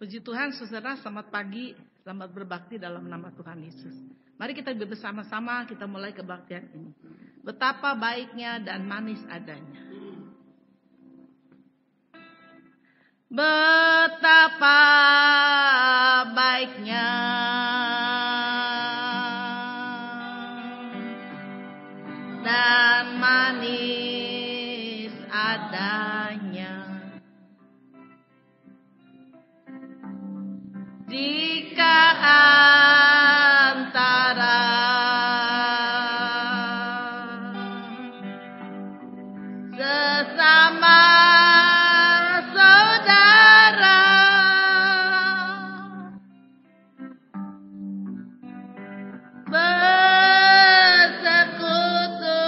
Puji Tuhan, saudara, selamat pagi, selamat berbakti dalam nama Tuhan Yesus. Mari kita bersama-sama kita mulai kebaktian ini. Betapa baiknya dan manis adanya. Betapa baiknya dan manis adanya jika antara sesama saudara bersekutu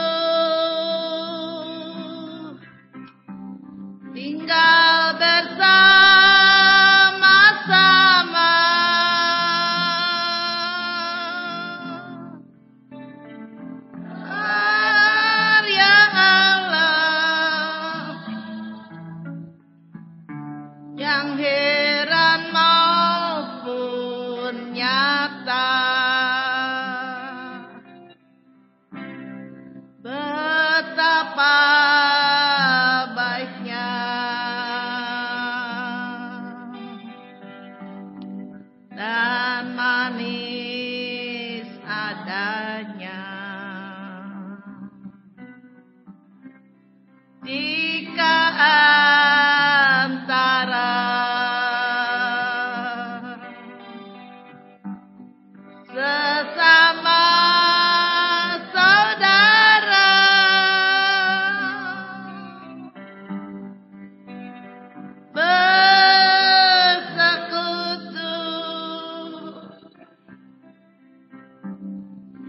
tinggal bersama-sama. Karya Allah yang heran maupun nyata, betapa baiknya dan manis adanya jika antara sesama saudara bersekutu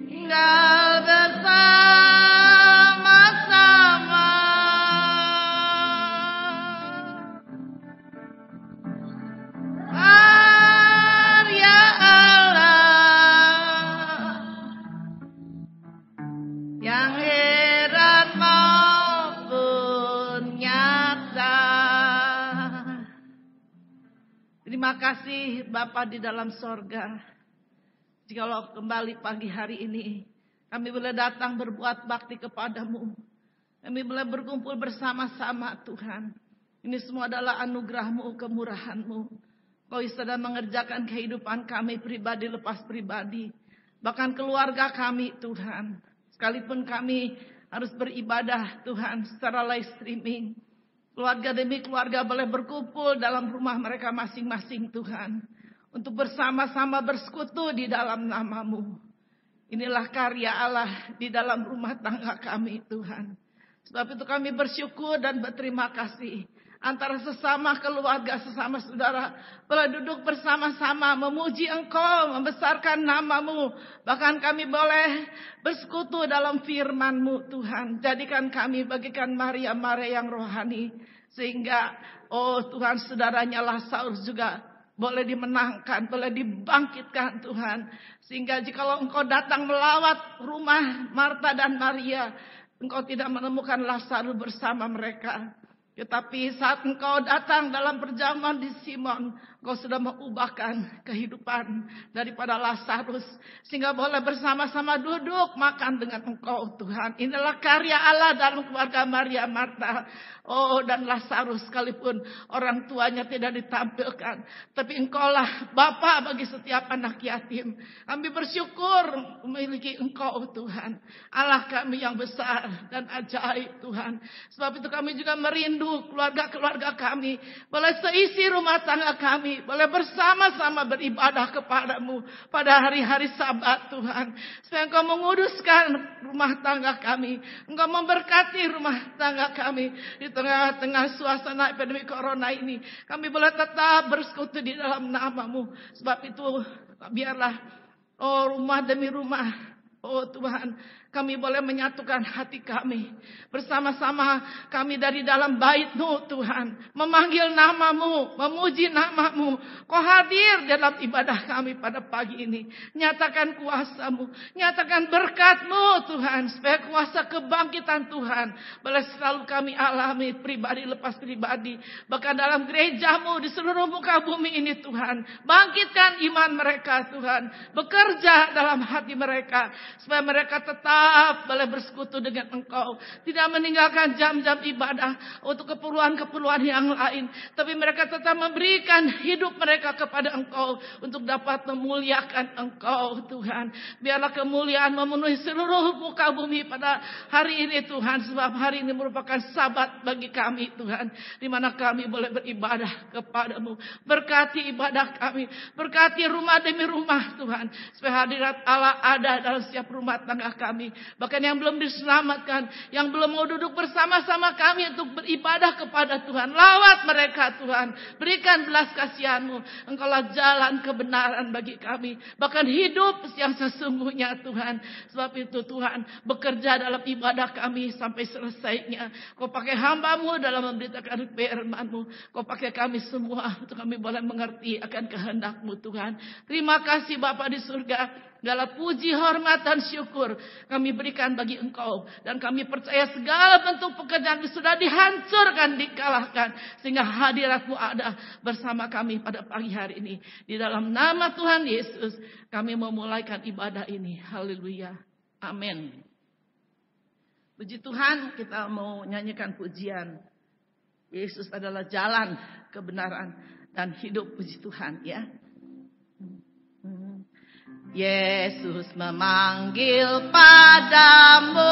tinggal bersama-sama. Karya Allah yang heran maupun nyata. Terima kasih Bapa di dalam sorga. Jikalau kembali pagi hari ini kami boleh datang berbuat bakti kepadamu, kami boleh berkumpul bersama-sama Tuhan. Ini semua adalah anugerah-Mu, kemurahan-Mu. Kau sedang mengerjakan kehidupan kami pribadi lepas pribadi, bahkan keluarga kami Tuhan. Sekalipun kami harus beribadah Tuhan secara live streaming, keluarga demi keluarga boleh berkumpul dalam rumah mereka masing-masing Tuhan, untuk bersama-sama bersekutu di dalam nama-Mu. Inilah karya Allah di dalam rumah tangga kami Tuhan. Sebab itu kami bersyukur dan berterima kasih. Antara sesama keluarga, sesama saudara, boleh duduk bersama-sama memuji Engkau, membesarkan nama-Mu. Bahkan kami boleh bersekutu dalam firman-Mu Tuhan. Jadikan kami bagikan Maria-Maria yang rohani. Sehingga Tuhan, saudaranya Lazarus juga boleh dimenangkan, boleh dibangkitkan Tuhan. Sehingga jikalau Engkau datang melawat rumah Marta dan Maria, Engkau tidak menemukan Lazarus bersama mereka. Tetapi saat Engkau datang dalam perjamuan di Simon, Engkau sudah mengubahkan kehidupan daripada Lazarus, sehingga boleh bersama-sama duduk makan dengan Engkau Tuhan. Inilah karya Allah dalam keluarga Maria, Marta, dan Lazarus, sekalipun orang tuanya tidak ditampilkan, tapi Engkaulah Bapa bagi setiap anak yatim. Kami bersyukur memiliki Engkau Tuhan, Allah kami yang besar dan ajaib Tuhan. Sebab itu kami juga merindu keluarga-keluarga kami, boleh seisi rumah tangga kami, boleh bersama-sama beribadah kepadamu pada hari-hari Sabat Tuhan. Supaya Engkau menguduskan rumah tangga kami, Engkau memberkati rumah tangga kami di tengah-tengah suasana epidemi corona ini. Kami boleh tetap bersekutu di dalam nama-Mu. Sebab itu biarlah rumah demi rumah, Tuhan, kami boleh menyatukan hati kami. Bersama-sama kami dari dalam bait-Mu Tuhan. Memanggil nama-Mu, memuji nama-Mu. Kau hadir dalam ibadah kami pada pagi ini. Nyatakan kuasa-Mu, nyatakan berkat-Mu Tuhan. Supaya kuasa kebangkitan Tuhan boleh selalu kami alami pribadi lepas pribadi. Bahkan dalam gereja-Mu di seluruh muka bumi ini Tuhan. Bangkitkan iman mereka Tuhan. Bekerja dalam hati mereka. Supaya mereka tetap boleh bersekutu dengan Engkau. Tidak meninggalkan jam-jam ibadah untuk keperluan-keperluan yang lain. Tapi mereka tetap memberikan hidup mereka kepada Engkau. Untuk dapat memuliakan Engkau Tuhan. Biarlah kemuliaan memenuhi seluruh muka bumi pada hari ini Tuhan. Sebab hari ini merupakan sabat bagi kami Tuhan. Di mana kami boleh beribadah kepada-Mu. Berkati ibadah kami. Berkati rumah demi rumah Tuhan. Supaya hadirat Allah ada dalam setiap rumah tangga kami. Bahkan yang belum diselamatkan, yang belum mau duduk bersama-sama kami untuk beribadah kepada Tuhan. Lawat mereka Tuhan. Berikan belas kasihan-Mu. Engkaulah jalan kebenaran bagi kami. Bahkan hidup yang sesungguhnya Tuhan. Sebab itu Tuhan, bekerja dalam ibadah kami sampai selesainya. Kau pakai hamba-Mu dalam memberitakan firman-Mu. Kau pakai kami semua untuk kami boleh mengerti akan kehendak-Mu Tuhan. Terima kasih Bapa di surga. Segala puji, hormat, dan syukur kami berikan bagi Engkau. Dan kami percaya segala bentuk pekerjaan sudah dihancurkan, dikalahkan. Sehingga hadirat-Mu ada bersama kami pada pagi hari ini. Di dalam nama Tuhan Yesus kami memulaikan ibadah ini. Haleluya. Amin. Puji Tuhan, kita mau nyanyikan pujian. Yesus adalah jalan, kebenaran, dan hidup. Puji Tuhan ya. Yesus memanggil padamu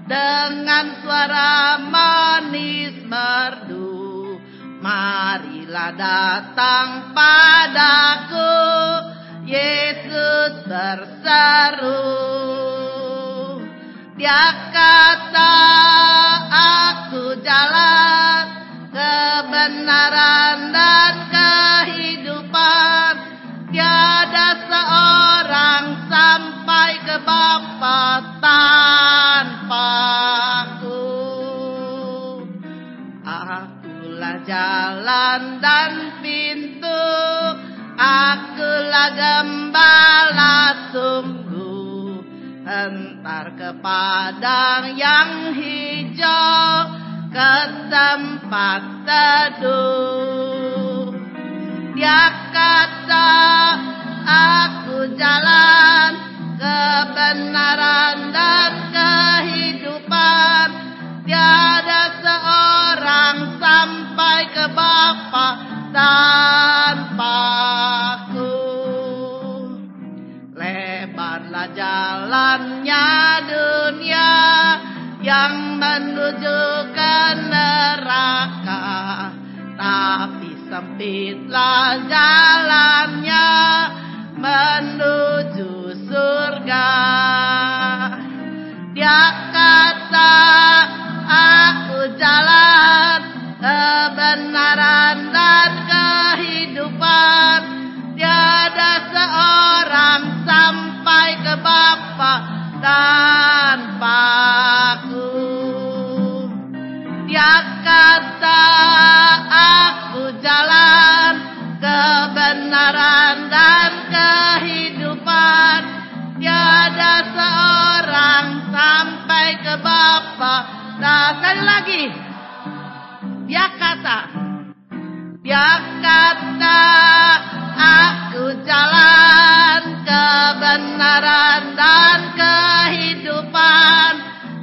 dengan suara manis merdu. Marilah datang padaku, Yesus berseru. Dia kata, aku jalan, kebenaran dan kehidupan. Tiada seorang sampai ke Bapa tanpa-Ku. Akulah jalan dan pintu, akulah gembala sungguh. Entar ke padang yang hijau, ke tempat teduh. Dia kata, aku jalan, kebenaran dan kehidupan. Tiada seorang sampai ke Bapa tanpa-Ku. Lebarlah jalannya dunia yang menuju ke neraka. Tapi sempitlah jalannya menuju surga. Dia kata, aku jalan, kebenaran dan kehidupan. Tiada seorang sampai ke Bapa tanpa-Ku. Dia kata, aku jalan, kebenaran dan kehidupan. Tiada seorang sampai ke Bapa. Nah, sekali lagi. Dia kata, aku jalan, kebenaran dan kehidupan.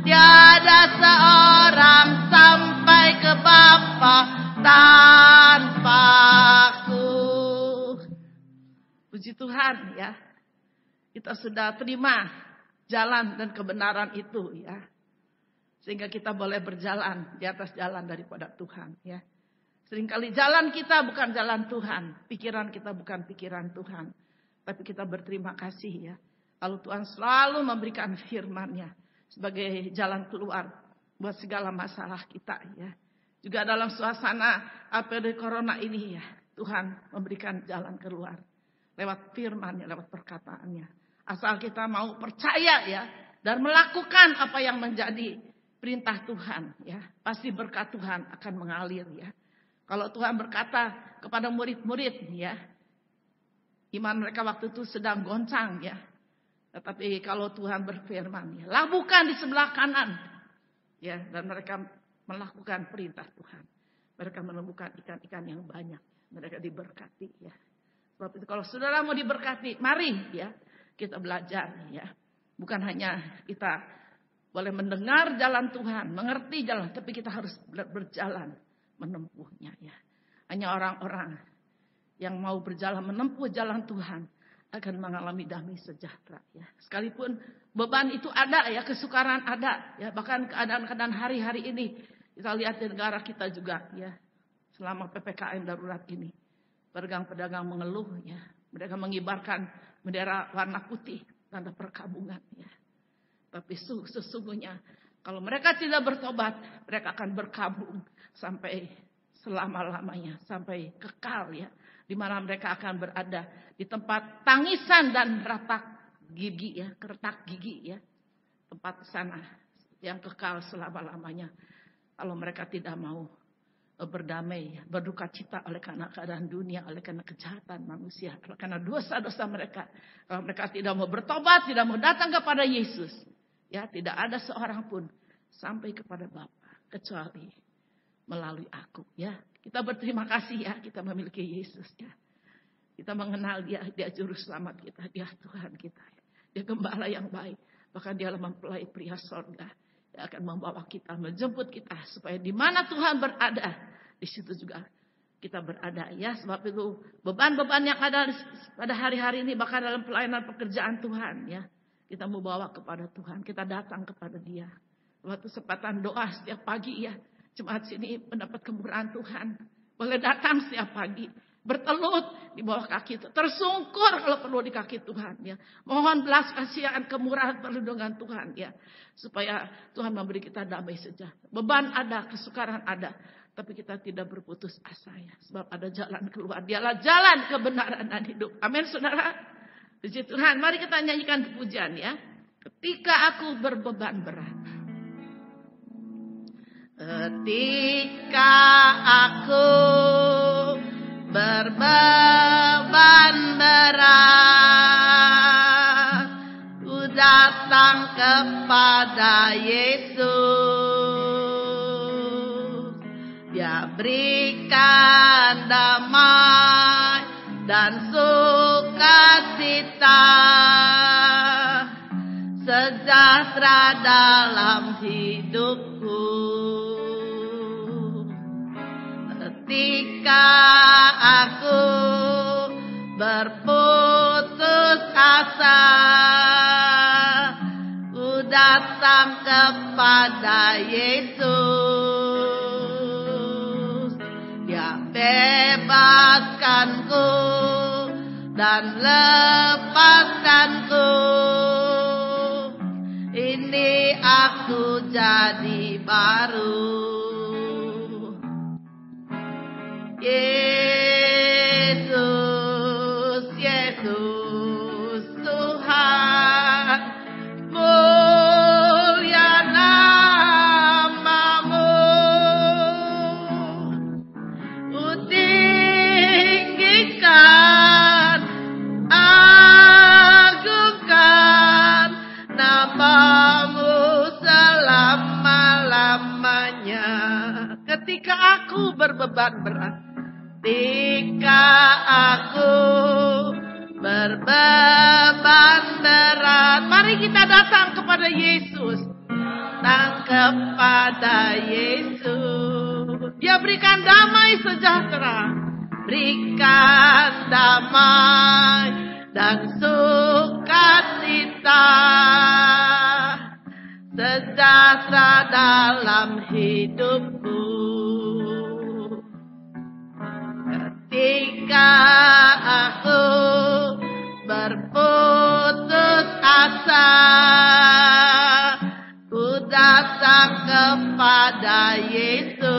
Tiada seorang sampai ke Bapa tanpa-Ku. Puji Tuhan ya. Kita sudah terima jalan dan kebenaran itu ya. Sehingga kita boleh berjalan di atas jalan daripada Tuhan ya. Seringkali jalan kita bukan jalan Tuhan. Pikiran kita bukan pikiran Tuhan. Tapi kita berterima kasih ya. Lalu Tuhan selalu memberikan firman-Nya sebagai jalan keluar buat segala masalah kita ya. Juga dalam suasana APD Corona ini ya, Tuhan memberikan jalan keluar lewat firman-Nya, lewat perkataannya. Asal kita mau percaya ya, dan melakukan apa yang menjadi perintah Tuhan, ya, pasti berkat Tuhan akan mengalir, ya. Kalau Tuhan berkata kepada murid-murid, ya, iman mereka waktu itu sedang goncang, ya. Tetapi kalau Tuhan berfirman, ya, labuhkan di sebelah kanan, ya, dan mereka melakukan perintah Tuhan. Mereka menemukan ikan-ikan yang banyak. Mereka diberkati, ya. Sebab itu kalau saudara mau diberkati, mari, ya, kita belajar, ya. Bukan hanya kita boleh mendengar jalan Tuhan, mengerti jalan, tapi kita harus berjalan menempuhnya, ya. Hanya orang-orang yang mau berjalan menempuh jalan Tuhan akan mengalami damai sejahtera, ya. Sekalipun beban itu ada, ya, kesukaran ada, ya. Bahkan keadaan-keadaan hari-hari ini kita lihat di negara kita juga, ya. Selama PPKM darurat ini, pedagang-pedagang mengeluh, ya. Mereka mengibarkan bendera warna putih, tanda perkabungan, ya. Tapi sesungguhnya kalau mereka tidak bertobat, mereka akan berkabung sampai selama-lamanya, sampai kekal, ya. Di mana mereka akan berada di tempat tangisan dan retak gigi, ya, retak gigi, ya. Tempat sana yang kekal selama-lamanya. Kalau mereka tidak mau berdamai, berduka cita oleh karena keadaan dunia, oleh karena kejahatan manusia, oleh karena dosa-dosa mereka. Kalau mereka tidak mau bertobat, tidak mau datang kepada Yesus, ya, tidak ada seorang pun sampai kepada Bapa kecuali melalui aku, ya. Kita berterima kasih, ya, kita memiliki Yesus, ya. Kita mengenal Dia juru selamat kita, Dia Tuhan kita, ya. Dia gembala yang baik, bahkan Dialah mempelai pria sorga. Dia akan membawa kita, menjemput kita supaya di mana Tuhan berada, di situ juga kita berada, ya. Sebab itu beban-beban yang ada pada hari-hari ini, bahkan dalam pelayanan pekerjaan Tuhan, ya, kita mau bawa kepada Tuhan, kita datang kepada Dia. Waktu kesempatan doa setiap pagi, ya, jemaat sini mendapat kemurahan Tuhan, boleh datang setiap pagi, bertelut di bawah kaki, tersungkur kalau perlu di kaki Tuhan, ya. Mohon belas kasihan, kemurahan, perlindungan Tuhan, ya, supaya Tuhan memberi kita damai sejahtera. Beban ada, kesukaran ada, tapi kita tidak berputus asa, ya. Sebab ada jalan keluar. Dialah jalan kebenaran dan hidup. Amin, saudara. Puji Tuhan. Mari kita nyanyikan pujian, ya. Ketika aku berbeban berat. Ketika aku berbeban berat, ku datang kepada Yesus. Dia berikan damai dan sukacita, sejahtera dalam hidupku. Ketika aku berputus asa, ku datang kepada Yesus. Dia bebaskanku dan lepaskanku. Ini aku jadi baru. Yesus, Yesus Tuhan, mulia nama-Mu. Ku tinggikan, agungkan nama-Mu selama-lamanya. Ketika aku berbeban berat, ketika aku berbeban berat, mari kita datang kepada Yesus. Datang kepada Yesus. Dia berikan damai sejahtera, berikan damai dan sukacita, sejahtera dalam hidupku. Ketika aku berputus asa, ku datang kepada Yesus.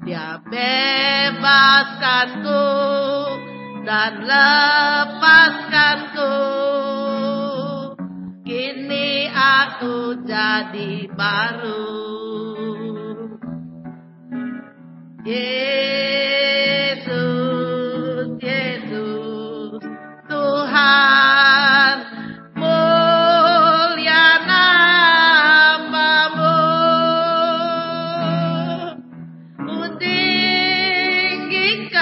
Dia bebaskanku dan lepaskanku. sesuatu jadi baru. Yesus, Yesus, Tuhan, mulia nama-Mu. Ku tinggikan,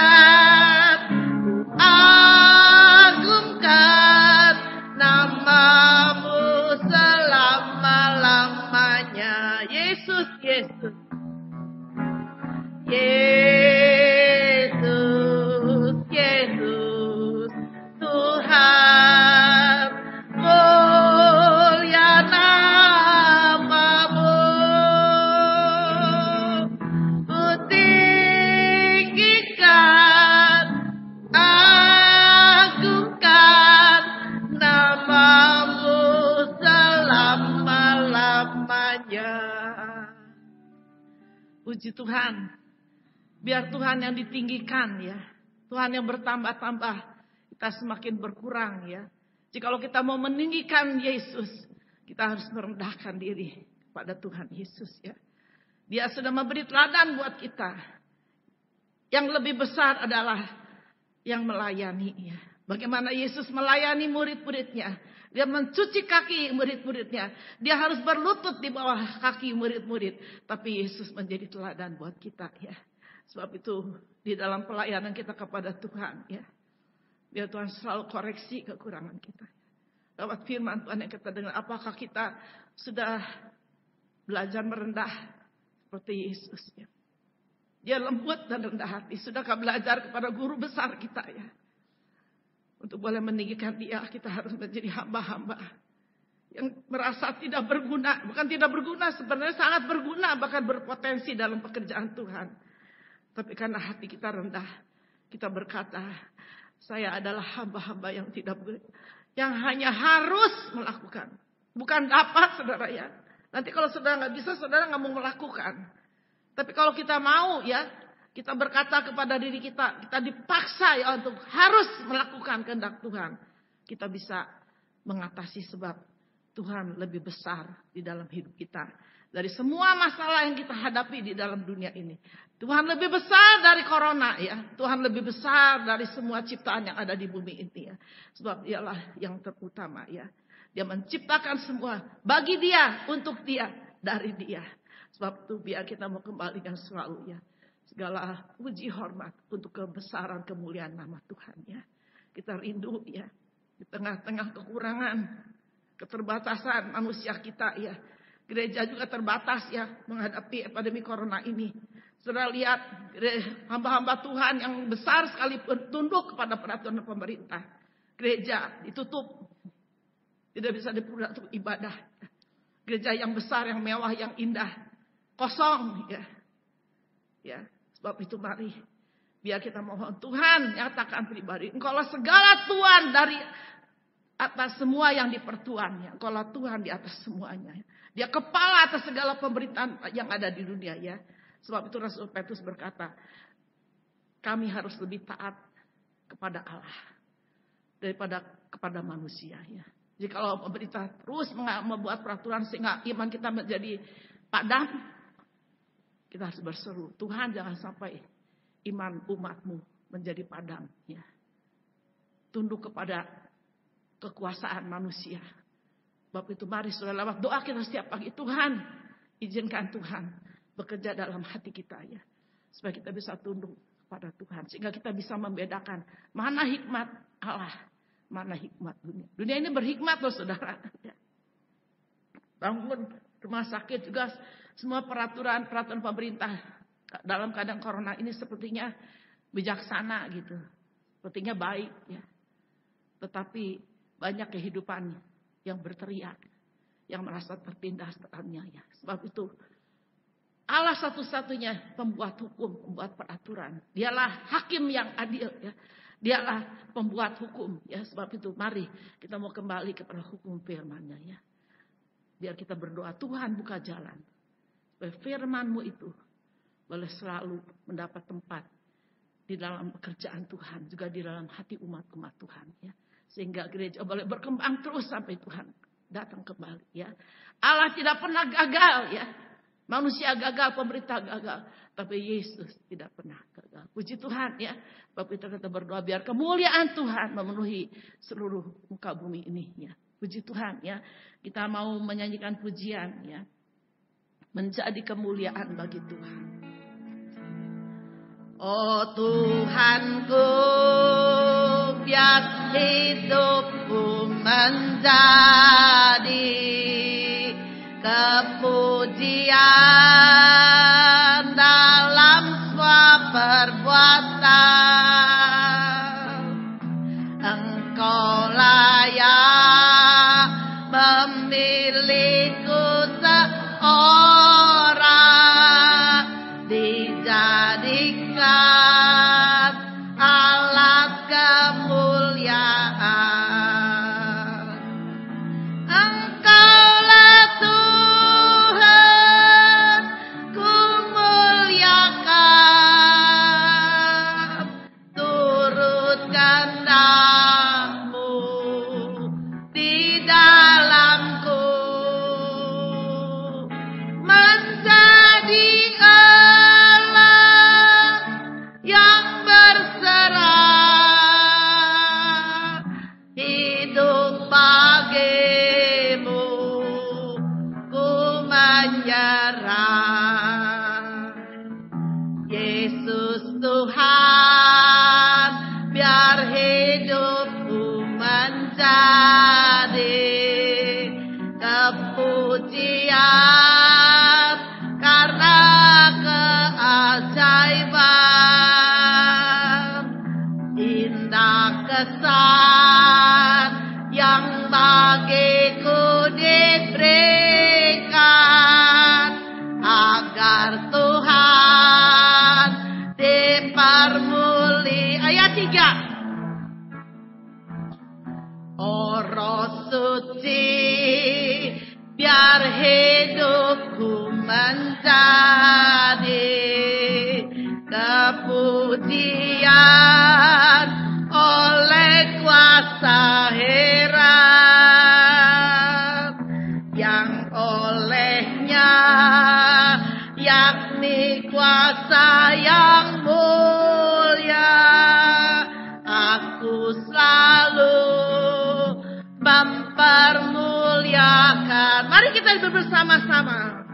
ku agungkan nama-Mu selama-lamanya. Yesus, Yesus. Yesus, Yesus, Tuhan, mulia nama-Mu. Ku tinggikan, agungkan nama-Mu selama-lamanya. Puji Tuhan. Biar Tuhan yang ditinggikan ya. Tuhan yang bertambah-tambah. Kita semakin berkurang ya. Jikalau kita mau meninggikan Yesus. Kita harus merendahkan diri kepada Tuhan Yesus ya. Dia sudah memberi teladan buat kita. Yang lebih besar adalah yang melayani ya. Bagaimana Yesus melayani murid-muridnya. Dia mencuci kaki murid-muridnya. Dia harus berlutut di bawah kaki murid-murid. Tapi Yesus menjadi teladan buat kita ya. Sebab itu di dalam pelayanan kita kepada Tuhan ya. Biar Tuhan selalu koreksi kekurangan kita. Lewat firman Tuhan yang kita dengar. Apakah kita sudah belajar merendah seperti Yesus ya. Dia lembut dan rendah hati. Sudahkah belajar kepada guru besar kita ya. Untuk boleh meninggikan dia kita harus menjadi hamba-hamba. Yang merasa tidak berguna. Bukan tidak berguna, sebenarnya sangat berguna. Bahkan berpotensi dalam pekerjaan Tuhan. Tapi karena hati kita rendah, kita berkata, saya adalah hamba-hamba yang yang hanya harus melakukan. Bukan dapat saudara ya. Nanti kalau saudara nggak bisa, saudara nggak mau melakukan. Tapi kalau kita mau ya, kita berkata kepada diri kita dipaksa ya untuk harus melakukan kehendak Tuhan. Kita bisa mengatasi sebab Tuhan lebih besar di dalam hidup kita. Dari semua masalah yang kita hadapi di dalam dunia ini. Tuhan lebih besar dari corona ya. Tuhan lebih besar dari semua ciptaan yang ada di bumi ini ya. Sebab dialah yang terutama ya. Dia menciptakan semua bagi dia, untuk dia, dari dia. Sebab itu biar kita mau kembalikan selalu ya. Segala puji hormat untuk kebesaran kemuliaan nama Tuhan ya. Kita rindu ya. Di tengah-tengah kekurangan, keterbatasan manusia kita ya. Gereja juga terbatas ya menghadapi epidemi corona ini. Saudara lihat hamba-hamba Tuhan yang besar sekali tunduk kepada peraturan pemerintah. Gereja ditutup. Tidak bisa diperlukan untuk ibadah. Gereja yang besar, yang mewah, yang indah. Kosong ya. Ya, sebab itu mari biar kita mohon Tuhan nyatakan pribadi. Engkaulah segala Tuhan dari atas semua yang dipertuannya. Engkaulah Tuhan di atas semuanya. Dia kepala atas segala pemerintahan yang ada di dunia ya. Sebab itu Rasul Petrus berkata, kami harus lebih taat kepada Allah daripada kepada manusia ya. Jadi kalau pemerintah terus membuat peraturan sehingga iman kita menjadi padam, kita harus berseru, Tuhan jangan sampai iman umatmu menjadi padam ya. Tunduk kepada kekuasaan manusia. Sebab itu mari saudara lewat doa kita setiap pagi. Tuhan, izinkan Tuhan bekerja dalam hati kita ya. Supaya kita bisa tunduk kepada Tuhan. Sehingga kita bisa membedakan mana hikmat Allah, mana hikmat dunia. Dunia ini berhikmat loh saudara. Ya. Bangun rumah sakit juga semua peraturan pemerintah dalam keadaan corona ini sepertinya bijaksana gitu. Sepertinya baik ya. Tetapi banyak kehidupan yang berteriak, yang merasa tertindas tekannya ya. Sebab itu Allah satu-satunya pembuat hukum, pembuat peraturan. Dialah hakim yang adil ya. Dialah pembuat hukum ya. Sebab itu mari kita mau kembali kepada hukum firman-Nya ya. Biar kita berdoa, Tuhan buka jalan. Supaya firman-Mu itu boleh selalu mendapat tempat di dalam pekerjaan Tuhan, juga di dalam hati umat-umat Tuhan ya. Sehingga gereja boleh berkembang terus sampai Tuhan datang kembali ya. Allah tidak pernah gagal ya. Manusia gagal, pemerintah gagal, tapi Yesus tidak pernah gagal. Puji Tuhan ya. Bapak kita berdoa biar kemuliaan Tuhan memenuhi seluruh muka bumi ini ya. Puji Tuhan ya. Kita mau menyanyikan pujian ya. Menjadi kemuliaan bagi Tuhan. Oh Tuhanku, biar hidupku menjadi kepujian dalam semua perbuatan. Engkau layak memilihku seorang, dijadikan alat kemuliaan. Engkaulah Tuhan, ku muliakan, turut kehendak-Mu di dalamku, menjadi Allah yang berserah, hidup bagimu ku menyerah. Yesus Tuhan, biar hidupku menjadi kepujian karena keajaiban, indah kesan yang bagiku diberikan, agar Tuhan dipermuliakan. Ayat 3. Oh Roh Suci, biar hidupku menjadi kepujian oleh kuasa heran yang olehnya, yakni kuasa yang mulia, aku selalu mempermuliakan. Mari kita bersama-sama.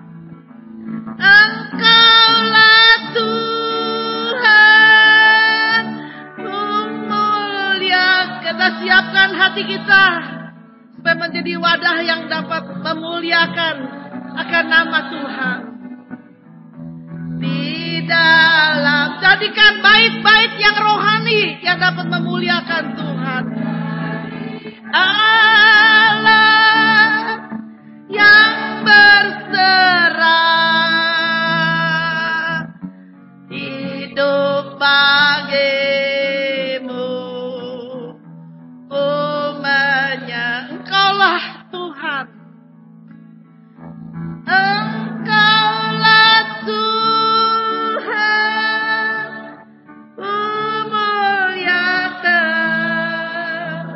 Engkaulah Tuhan, ku muliakan. Kita siapkan hati kita supaya menjadi wadah yang dapat memuliakan akan nama Tuhan. Di dalam, jadikan bait-bait yang rohani yang dapat memuliakan Tuhan. Allah yang berserah, hidup bagimu umanya. Engkaulah Tuhan, Engkaulah Tuhan, muliakan,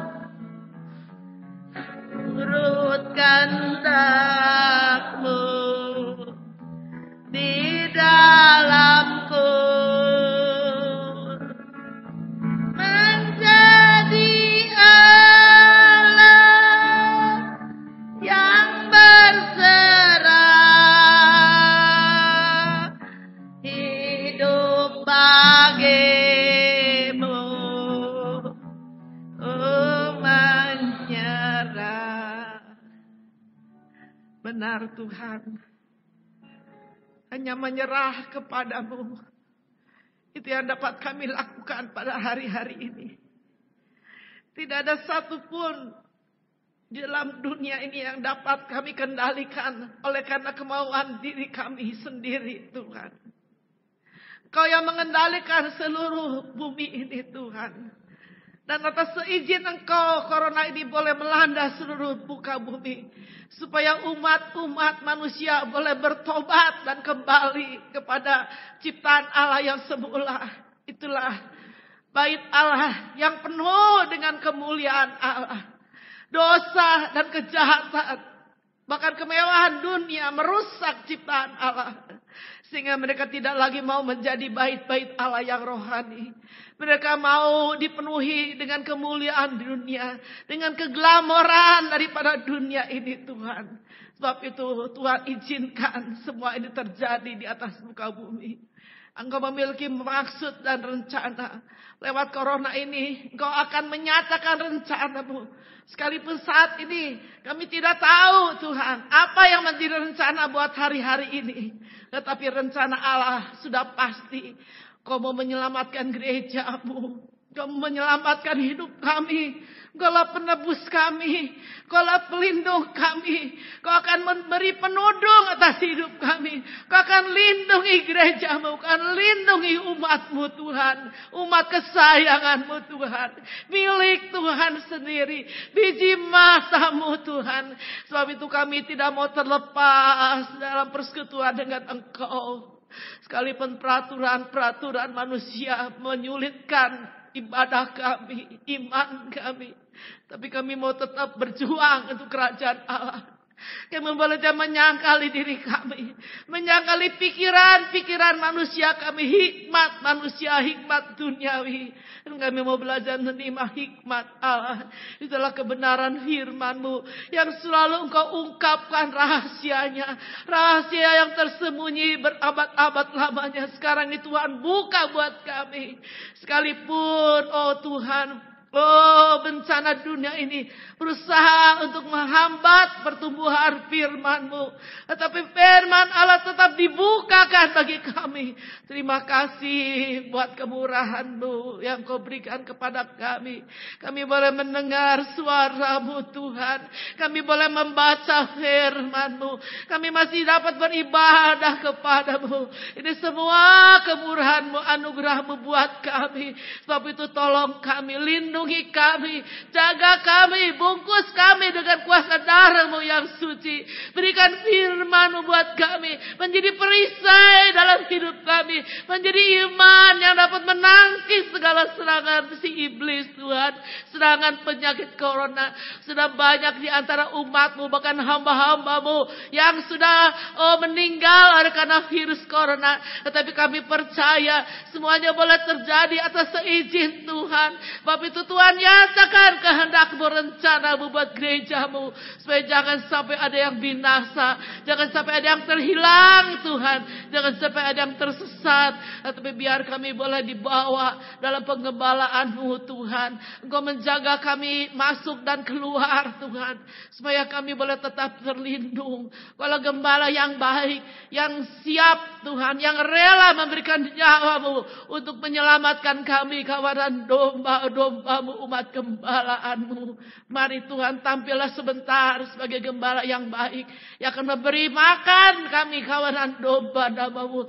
turut kehendak-Mu di dalamku, menjadi Allah yang berserah, hidup bagimu menyerah. Benar Tuhan, hanya menyerah kepadamu, itu yang dapat kami lakukan pada hari-hari ini. Tidak ada satupun di dalam dunia ini yang dapat kami kendalikan oleh karena kemauan diri kami sendiri Tuhan. Kau yang mengendalikan seluruh bumi ini Tuhan. Dan atas seizin Engkau, corona ini boleh melanda seluruh muka bumi. Supaya umat-umat manusia boleh bertobat dan kembali kepada ciptaan Allah yang semula. Itulah bait Allah yang penuh dengan kemuliaan Allah. dosa dan kejahatan, bahkan kemewahan dunia merusak ciptaan Allah. Sehingga mereka tidak lagi mau menjadi bait-bait Allah yang rohani. Mereka mau dipenuhi dengan kemuliaan dunia, dengan keglamoran daripada dunia ini, Tuhan. Sebab itu Tuhan izinkan semua ini terjadi di atas muka bumi. Engkau memiliki maksud dan rencana. Lewat corona ini, Engkau akan menyatakan rencanamu. Sekalipun saat ini kami tidak tahu, Tuhan, apa yang menjadi rencana buat hari-hari ini. Tetapi rencana Allah sudah pasti. Kau mau menyelamatkan gerejamu. Kau mau menyelamatkan hidup kami. Kaulah penebus kami. Kaulah pelindung kami. Kau akan memberi penudung atas hidup kami. Kau akan lindungi gerejamu. Kau akan lindungi umatmu, Tuhan. Umat kesayanganmu, Tuhan. Milik Tuhan sendiri. Biji masamu, Tuhan. Sebab itu kami tidak mau terlepas dalam persekutuan dengan Engkau. Sekalipun peraturan manusia menyulitkan ibadah kami, iman kami, tapi kami mau tetap berjuang untuk kerajaan Allah. Kami boleh menyangkali diri kami, menyangkali pikiran-pikiran manusia kami, hikmat manusia, hikmat duniawi. Dan kami mau belajar menerima hikmat Allah. Itulah kebenaran firman-Mu yang selalu Engkau ungkapkan rahasianya. Rahasia yang tersembunyi berabad-abad lamanya. Sekarang ini Tuhan buka buat kami. Sekalipun, oh Tuhan, bencana dunia ini berusaha untuk menghambat pertumbuhan firman-Mu. Tetapi firman Allah tetap dibukakan bagi kami. Terima kasih buat kemurahan-Mu yang Kau berikan kepada kami. Kami boleh mendengar suara-Mu, Tuhan. Kami boleh membaca firman-Mu. Kami masih dapat beribadah kepada-Mu. Ini semua kemurahan-Mu, anugerah-Mu buat kami. Sebab itu tolong kami, lindungi kami, jaga kami, bungkus kami dengan kuasa darah-Mu yang suci. Berikan firman-Mu buat kami, menjadi perisai dalam hidup kami, menjadi iman yang dapat menangkis segala serangan si iblis, Tuhan. Serangan penyakit corona. Sudah banyak di antara umat-Mu, bahkan hamba-hamba-Mu yang sudah meninggal oleh karena virus corona. Tetapi kami percaya semuanya boleh terjadi atas seizin Tuhan. Sebab itu Tuhan, nyatakan kehendak-Mu, rencana-Mu buat gereja-Mu. Supaya jangan sampai ada yang binasa. Jangan sampai ada yang terhilang, Tuhan. Jangan sampai ada yang tersesat. Tetapi biar kami boleh dibawa dalam penggembalaan-Mu, Tuhan. Engkau menjaga kami masuk dan keluar, Tuhan. Supaya kami boleh tetap terlindung. Kalau gembala yang baik, yang siap, Tuhan. Yang rela memberikan nyawa-Mu untuk menyelamatkan kami, kawanan domba-domba-Mu, umat gembala-Mu. Mari Tuhan, tampillah sebentar sebagai gembala yang baik, yang akan memberi makan kami, kawanan domba-domba-Mu.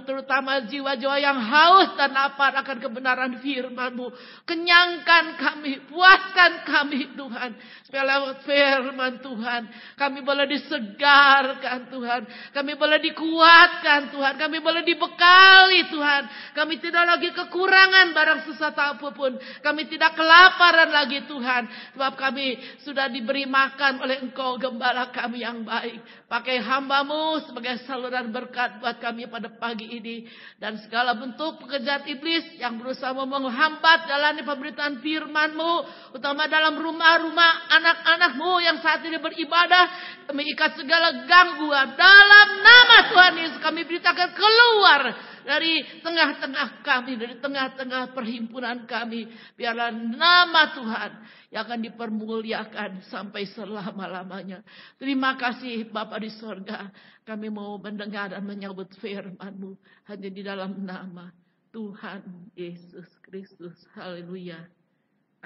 Terutama jiwa-jiwa yang haus dan lapar akan kebenaran firman-Mu. Kenyangkan kami, puaskan kami, Tuhan. Supaya lewat firman Tuhan, kami boleh disegarkan, Tuhan. Kami boleh dikuatkan, Tuhan. Kami boleh dibekali, Tuhan. Kami tidak lagi kekurangan barang sesuatu apapun. Kami tidak kelaparan lagi, Tuhan. Sebab kami sudah diberi makan oleh Engkau, gembala kami yang baik. Pakai hamba-Mu sebagai saluran berkat buat kami pada pagi ini. Dan segala bentuk pekerjaan iblis yang berusaha menghambat jalannya pemberitaan firman-Mu, utama dalam rumah-rumah anak-anak-Mu yang saat ini beribadah, kami ikat segala gangguan. Dalam nama Tuhan Yesus kami beritakan keluar dari tengah-tengah kami, dari tengah-tengah perhimpunan kami. Biarlah nama Tuhan yang akan dipermuliakan sampai selama-lamanya. Terima kasih Bapa di sorga. Kami mau mendengar dan menyambut firman-Mu hanya di dalam nama Tuhan Yesus Kristus. Haleluya.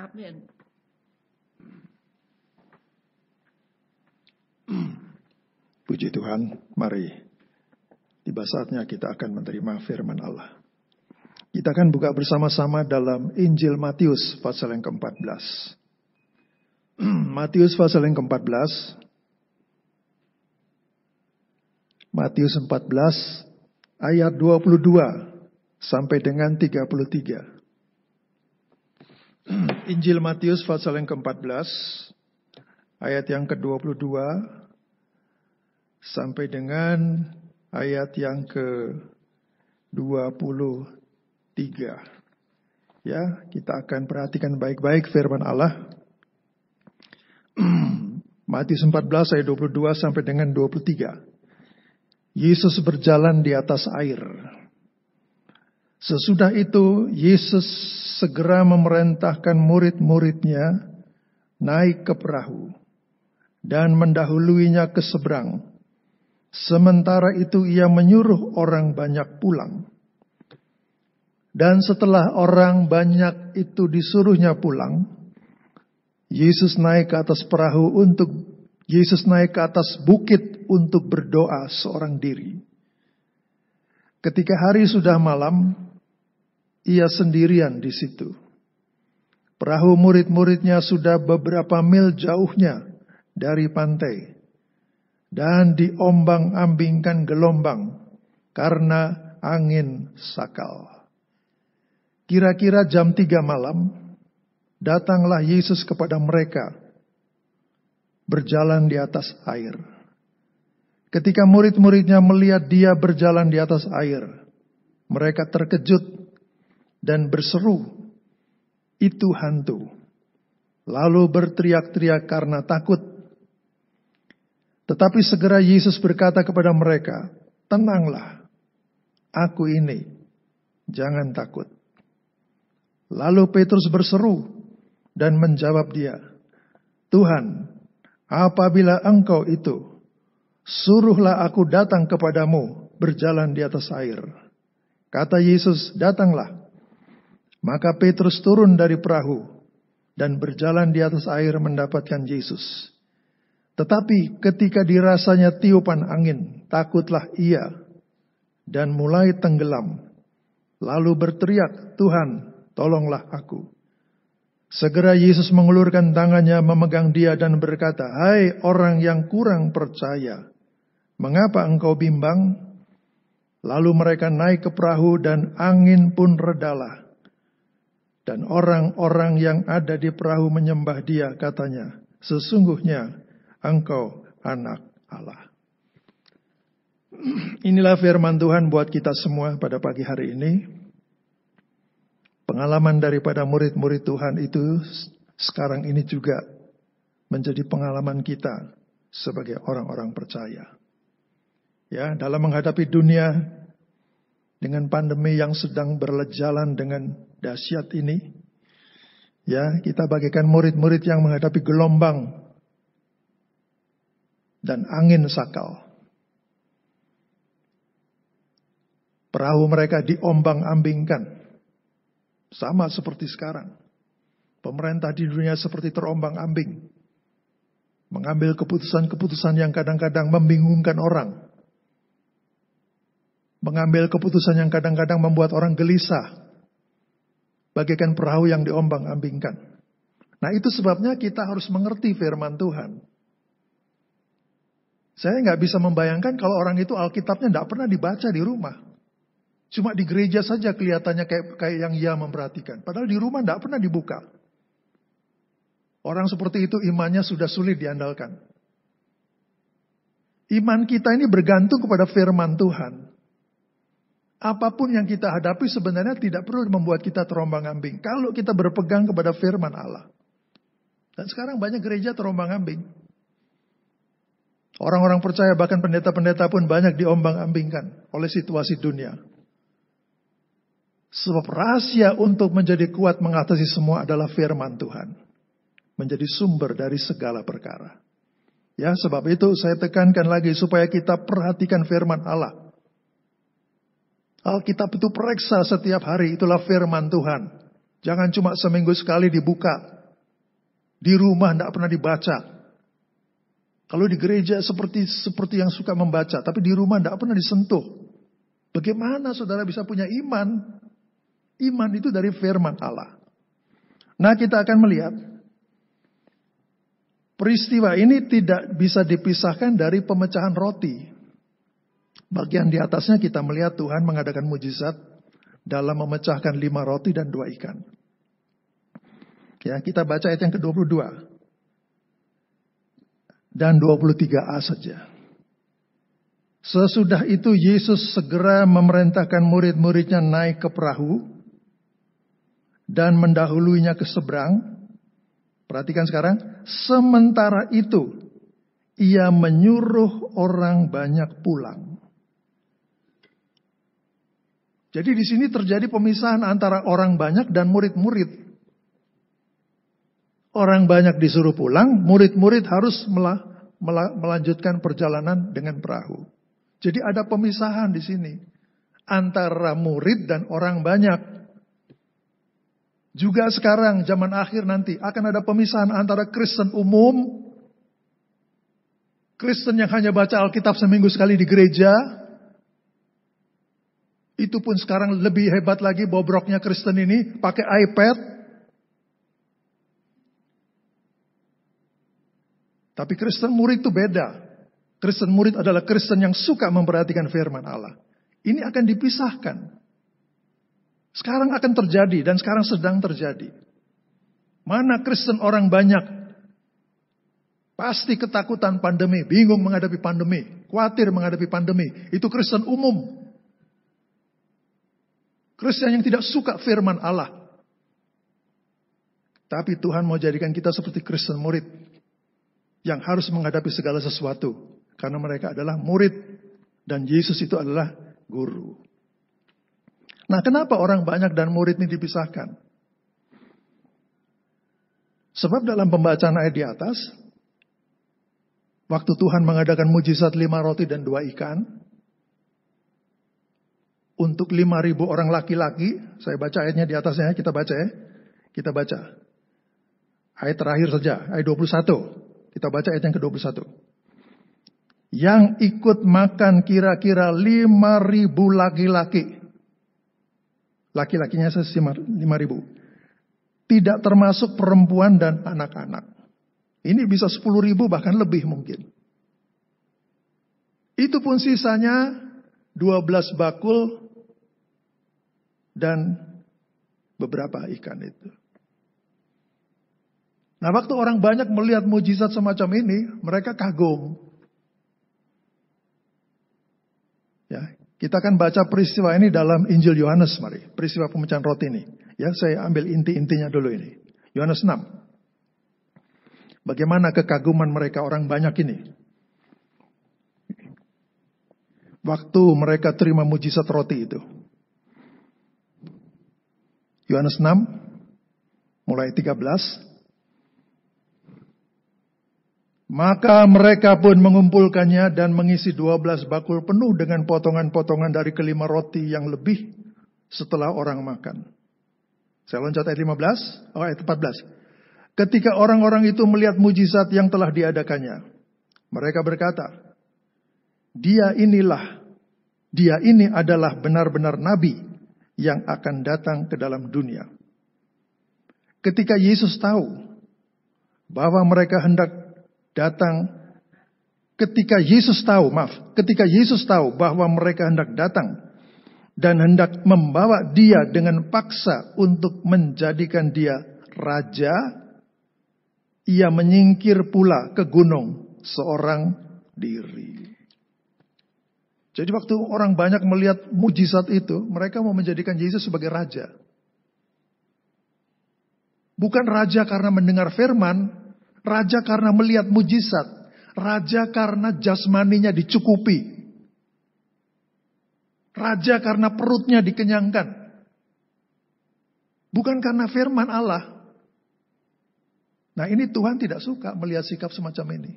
Amin. Puji Tuhan, mari tiba saatnya kita akan menerima firman Allah. Kita akan buka bersama-sama dalam Injil Matius pasal yang ke-14. Matius pasal yang ke-14. Matius 14 ayat 22 sampai dengan 33. Injil Matius pasal yang ke-14 ayat yang ke-22 sampai dengan ayat yang ke-23. Ya, kita akan perhatikan baik-baik firman Allah. Matius 14 ayat 22 sampai dengan 23. Yesus berjalan di atas air. Sesudah itu Yesus segera memerintahkan murid-muridnya naik ke perahu dan mendahuluinya ke seberang. Sementara itu ia menyuruh orang banyak pulang. Dan setelah orang banyak itu disuruhnya pulang, Yesus naik ke atas bukit untuk berdoa seorang diri. Ketika hari sudah malam, ia sendirian di situ. Perahu murid-muridnya sudah beberapa mil jauhnya dari pantai dan diombang-ambingkan gelombang karena angin sakal. Kira-kira jam 3 malam, datanglah Yesus kepada mereka, berjalan di atas air. Ketika murid-muridnya melihat dia berjalan di atas air, mereka terkejut dan berseru, "Itu hantu." Lalu berteriak-teriak karena takut. Tetapi segera Yesus berkata kepada mereka, "Tenanglah, aku ini, jangan takut." Lalu Petrus berseru dan menjawab dia, "Tuhan, apabila Engkau itu, suruhlah aku datang kepadamu berjalan di atas air." Kata Yesus, "Datanglah." Maka Petrus turun dari perahu dan berjalan di atas air mendapatkan Yesus. Tetapi ketika dirasanya tiupan angin, takutlah ia dan mulai tenggelam. Lalu berteriak, "Tuhan, tolonglah aku." Segera Yesus mengulurkan tangannya memegang dia dan berkata, "Hai orang yang kurang percaya, mengapa engkau bimbang?" Lalu mereka naik ke perahu dan angin pun redalah. Dan orang-orang yang ada di perahu menyembah dia, katanya, "Sesungguhnya engkau anak Allah." Inilah firman Tuhan buat kita semua pada pagi hari ini. Pengalaman daripada murid-murid Tuhan itu sekarang ini juga menjadi pengalaman kita sebagai orang-orang percaya. Ya, dalam menghadapi dunia dengan pandemi yang sedang berjalan dengan dahsyat ini, ya, kita bagaikan murid-murid yang menghadapi gelombang dan angin sakal. Perahu mereka diombang-ambingkan. Sama seperti sekarang. Pemerintah di dunia seperti terombang-ambing. Mengambil keputusan-keputusan yang kadang-kadang membingungkan orang. Mengambil keputusan yang kadang-kadang membuat orang gelisah. Bagaikan perahu yang diombang-ambingkan. Nah, itu sebabnya kita harus mengerti firman Tuhan. Saya nggak bisa membayangkan kalau orang itu Alkitabnya nggak pernah dibaca di rumah. Cuma di gereja saja kelihatannya kayak yang ia memperhatikan. Padahal di rumah nggak pernah dibuka. Orang seperti itu imannya sudah sulit diandalkan. Iman kita ini bergantung kepada firman Tuhan. Apapun yang kita hadapi sebenarnya tidak perlu membuat kita terombang-ambing. Kalau kita berpegang kepada firman Allah. Dan sekarang banyak gereja terombang-ambing. Orang-orang percaya bahkan pendeta-pendeta pun banyak diombang-ambingkan oleh situasi dunia. Sebab rahasia untuk menjadi kuat mengatasi semua adalah firman Tuhan. Menjadi sumber dari segala perkara. Ya, sebab itu saya tekankan lagi supaya kita perhatikan firman Allah. Alkitab itu periksa setiap hari, itulah firman Tuhan. Jangan cuma seminggu sekali dibuka. Di rumah tidak pernah dibaca. Kalau di gereja seperti yang suka membaca, tapi di rumah tidak pernah disentuh. Bagaimana saudara bisa punya iman? Iman itu dari firman Allah. Nah, kita akan melihat peristiwa ini tidak bisa dipisahkan dari pemecahan roti. Bagian di atasnya kita melihat Tuhan mengadakan mujizat dalam memecahkan 5 roti dan 2 ikan. Ya, kita baca ayat yang ke-22. dan 23a saja. Sesudah itu Yesus segera memerintahkan murid-muridnya naik ke perahu dan mendahuluinya ke seberang. Perhatikan sekarang, sementara itu ia menyuruh orang banyak pulang. Jadi di sini terjadi pemisahan antara orang banyak dan murid-murid. Orang banyak disuruh pulang, murid-murid harus melanjutkan perjalanan dengan perahu. Jadi ada pemisahan di sini antara murid dan orang banyak. Juga sekarang zaman akhir nanti akan ada pemisahan antara Kristen umum, Kristen yang hanya baca Alkitab seminggu sekali di gereja. Itu pun sekarang lebih hebat lagi, bobroknya Kristen ini pakai iPad. Tapi Kristen murid itu beda. Kristen murid adalah Kristen yang suka memperhatikan firman Allah. Ini akan dipisahkan. Sekarang akan terjadi dan sekarang sedang terjadi. Mana Kristen orang banyak? Pasti ketakutan pandemi, bingung menghadapi pandemi, khawatir menghadapi pandemi. Itu Kristen umum. Kristen yang tidak suka firman Allah. Tapi Tuhan mau jadikan kita seperti Kristen murid. Yang harus menghadapi segala sesuatu. Karena mereka adalah murid. Dan Yesus itu adalah guru. Nah, kenapa orang banyak dan murid ini dipisahkan? Sebab dalam pembacaan ayat di atas, waktu Tuhan mengadakan mujizat 5 roti dan 2 ikan, untuk 5.000 orang laki-laki, saya baca ayatnya di atasnya, kita baca ya. Kita baca. Ayat terakhir saja, ayat 21. Kita baca ayat yang ke-21. Yang ikut makan kira-kira 5.000 laki-laki. Laki-lakinya 5.000. Tidak termasuk perempuan dan anak-anak. Ini bisa 10.000 bahkan lebih mungkin. Itu pun sisanya 12 bakul dan beberapa ikan itu. Nah, waktu orang banyak melihat mujizat semacam ini, mereka kagum. Ya, kita akan baca peristiwa ini dalam Injil Yohanes, mari. Peristiwa pemecahan roti ini. Ya, saya ambil inti-intinya dulu ini. Yohanes 6. Bagaimana kekaguman mereka orang banyak ini. Waktu mereka terima mujizat roti itu. Yohanes 6, mulai 13. Maka mereka pun mengumpulkannya dan mengisi 12 bakul penuh dengan potongan-potongan dari kelima roti yang lebih setelah orang makan. Saya loncat ayat 15, ayat 14. Ketika orang-orang itu melihat mujizat yang telah diadakannya, mereka berkata, Dia ini adalah benar-benar nabi yang akan datang ke dalam dunia. Ketika Yesus tahu bahwa mereka hendak ketika Yesus tahu bahwa mereka hendak datang dan hendak membawa dia dengan paksa untuk menjadikan dia raja, ia menyingkir pula ke gunung seorang diri. Jadi waktu orang banyak melihat mujizat itu, mereka mau menjadikan Yesus sebagai raja. Bukan raja karena mendengar firman, raja karena melihat mujizat. Raja karena jasmaninya dicukupi. Raja karena perutnya dikenyangkan. Bukan karena firman Allah. Nah, ini Tuhan tidak suka melihat sikap semacam ini.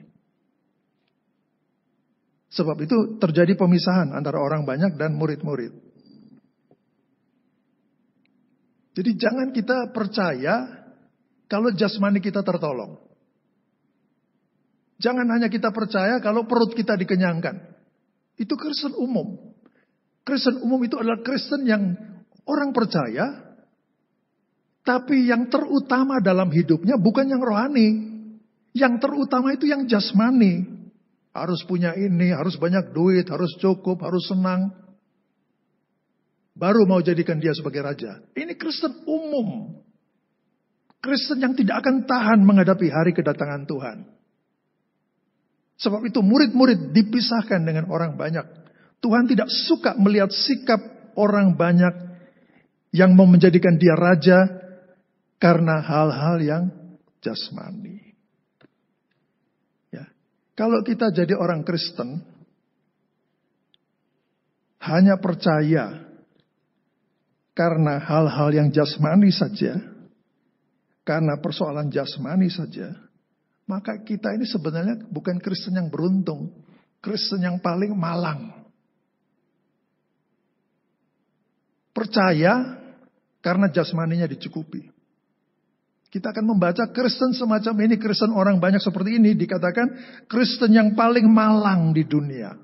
Sebab itu terjadi pemisahan antara orang banyak dan murid-murid. Jadi jangan kita percaya kalau jasmani kita tertolong. Jangan hanya kita percaya kalau perut kita dikenyangkan. Itu Kristen umum. Kristen umum itu adalah Kristen yang orang percaya, tapi yang terutama dalam hidupnya bukan yang rohani. Yang terutama itu yang jasmani. Harus punya ini, harus banyak duit, harus cukup, harus senang. Baru mau jadikan dia sebagai raja. Ini Kristen umum. Kristen yang tidak akan tahan menghadapi hari kedatangan Tuhan. Sebab itu murid-murid dipisahkan dengan orang banyak. Tuhan tidak suka melihat sikap orang banyak yang mau menjadikan dia raja karena hal-hal yang jasmani. Ya. Kalau kita jadi orang Kristen, hanya percaya karena hal-hal yang jasmani saja, karena persoalan jasmani saja, maka kita ini sebenarnya bukan Kristen yang beruntung, Kristen yang paling malang. Percaya karena jasmaninya dicukupi. Kita akan membaca Kristen semacam ini, Kristen orang banyak seperti ini, dikatakan Kristen yang paling malang di dunia.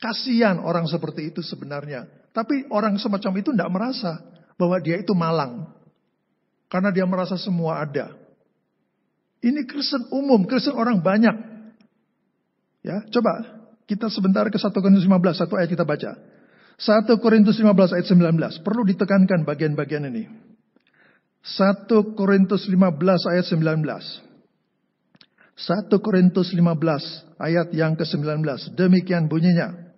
Kasihan orang seperti itu sebenarnya. Tapi orang semacam itu tidak merasa bahwa dia itu malang. Karena dia merasa semua ada. Ini Kristen umum, Kristen orang banyak. Ya, coba kita sebentar ke 1 Korintus 15, satu ayat kita baca. 1 Korintus 15 ayat 19. Perlu ditekankan bagian-bagian ini. 1 Korintus 15 ayat 19. 1 Korintus 15 ayat yang ke-19. Demikian bunyinya.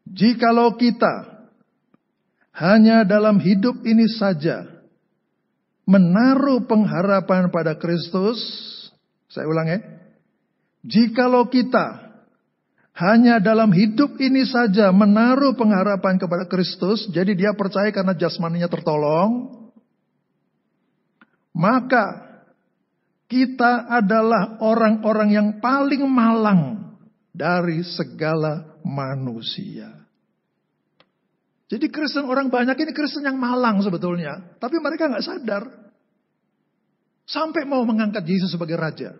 Jikalau kita hanya dalam hidup ini saja menaruh pengharapan pada Kristus, saya ulang ya. Jikalau kita hanya dalam hidup ini saja menaruh pengharapan kepada Kristus, jadi dia percaya karena jasmaninya tertolong, maka kita adalah orang-orang yang paling malang dari segala manusia. Jadi Kristen orang banyak ini Kristen yang malang sebetulnya. Tapi mereka gak sadar. Sampai mau mengangkat Yesus sebagai raja.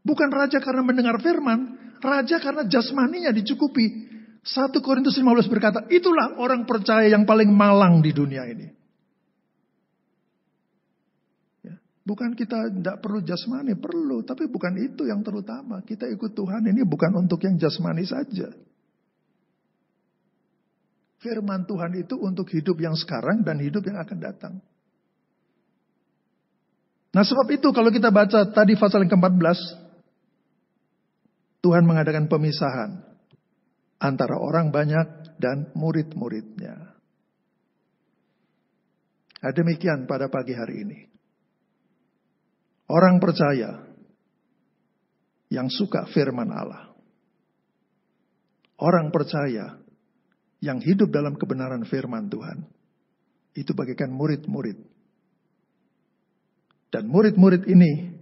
Bukan raja karena mendengar firman. Raja karena jasmaninya dicukupi. 1 Korintus 15 berkata, itulah orang percaya yang paling malang di dunia ini. Ya, bukan kita tidak perlu jasmani, perlu. Tapi bukan itu yang terutama. Kita ikut Tuhan ini bukan untuk yang jasmani saja. Firman Tuhan itu untuk hidup yang sekarang dan hidup yang akan datang. Nah sebab itu kalau kita baca tadi pasal yang ke-14, Tuhan mengadakan pemisahan antara orang banyak dan murid-muridnya. Nah, demikian pada pagi hari ini. Orang percaya yang suka firman Allah. Orang percaya yang hidup dalam kebenaran firman Tuhan. Itu bagaikan murid-murid. Dan murid-murid ini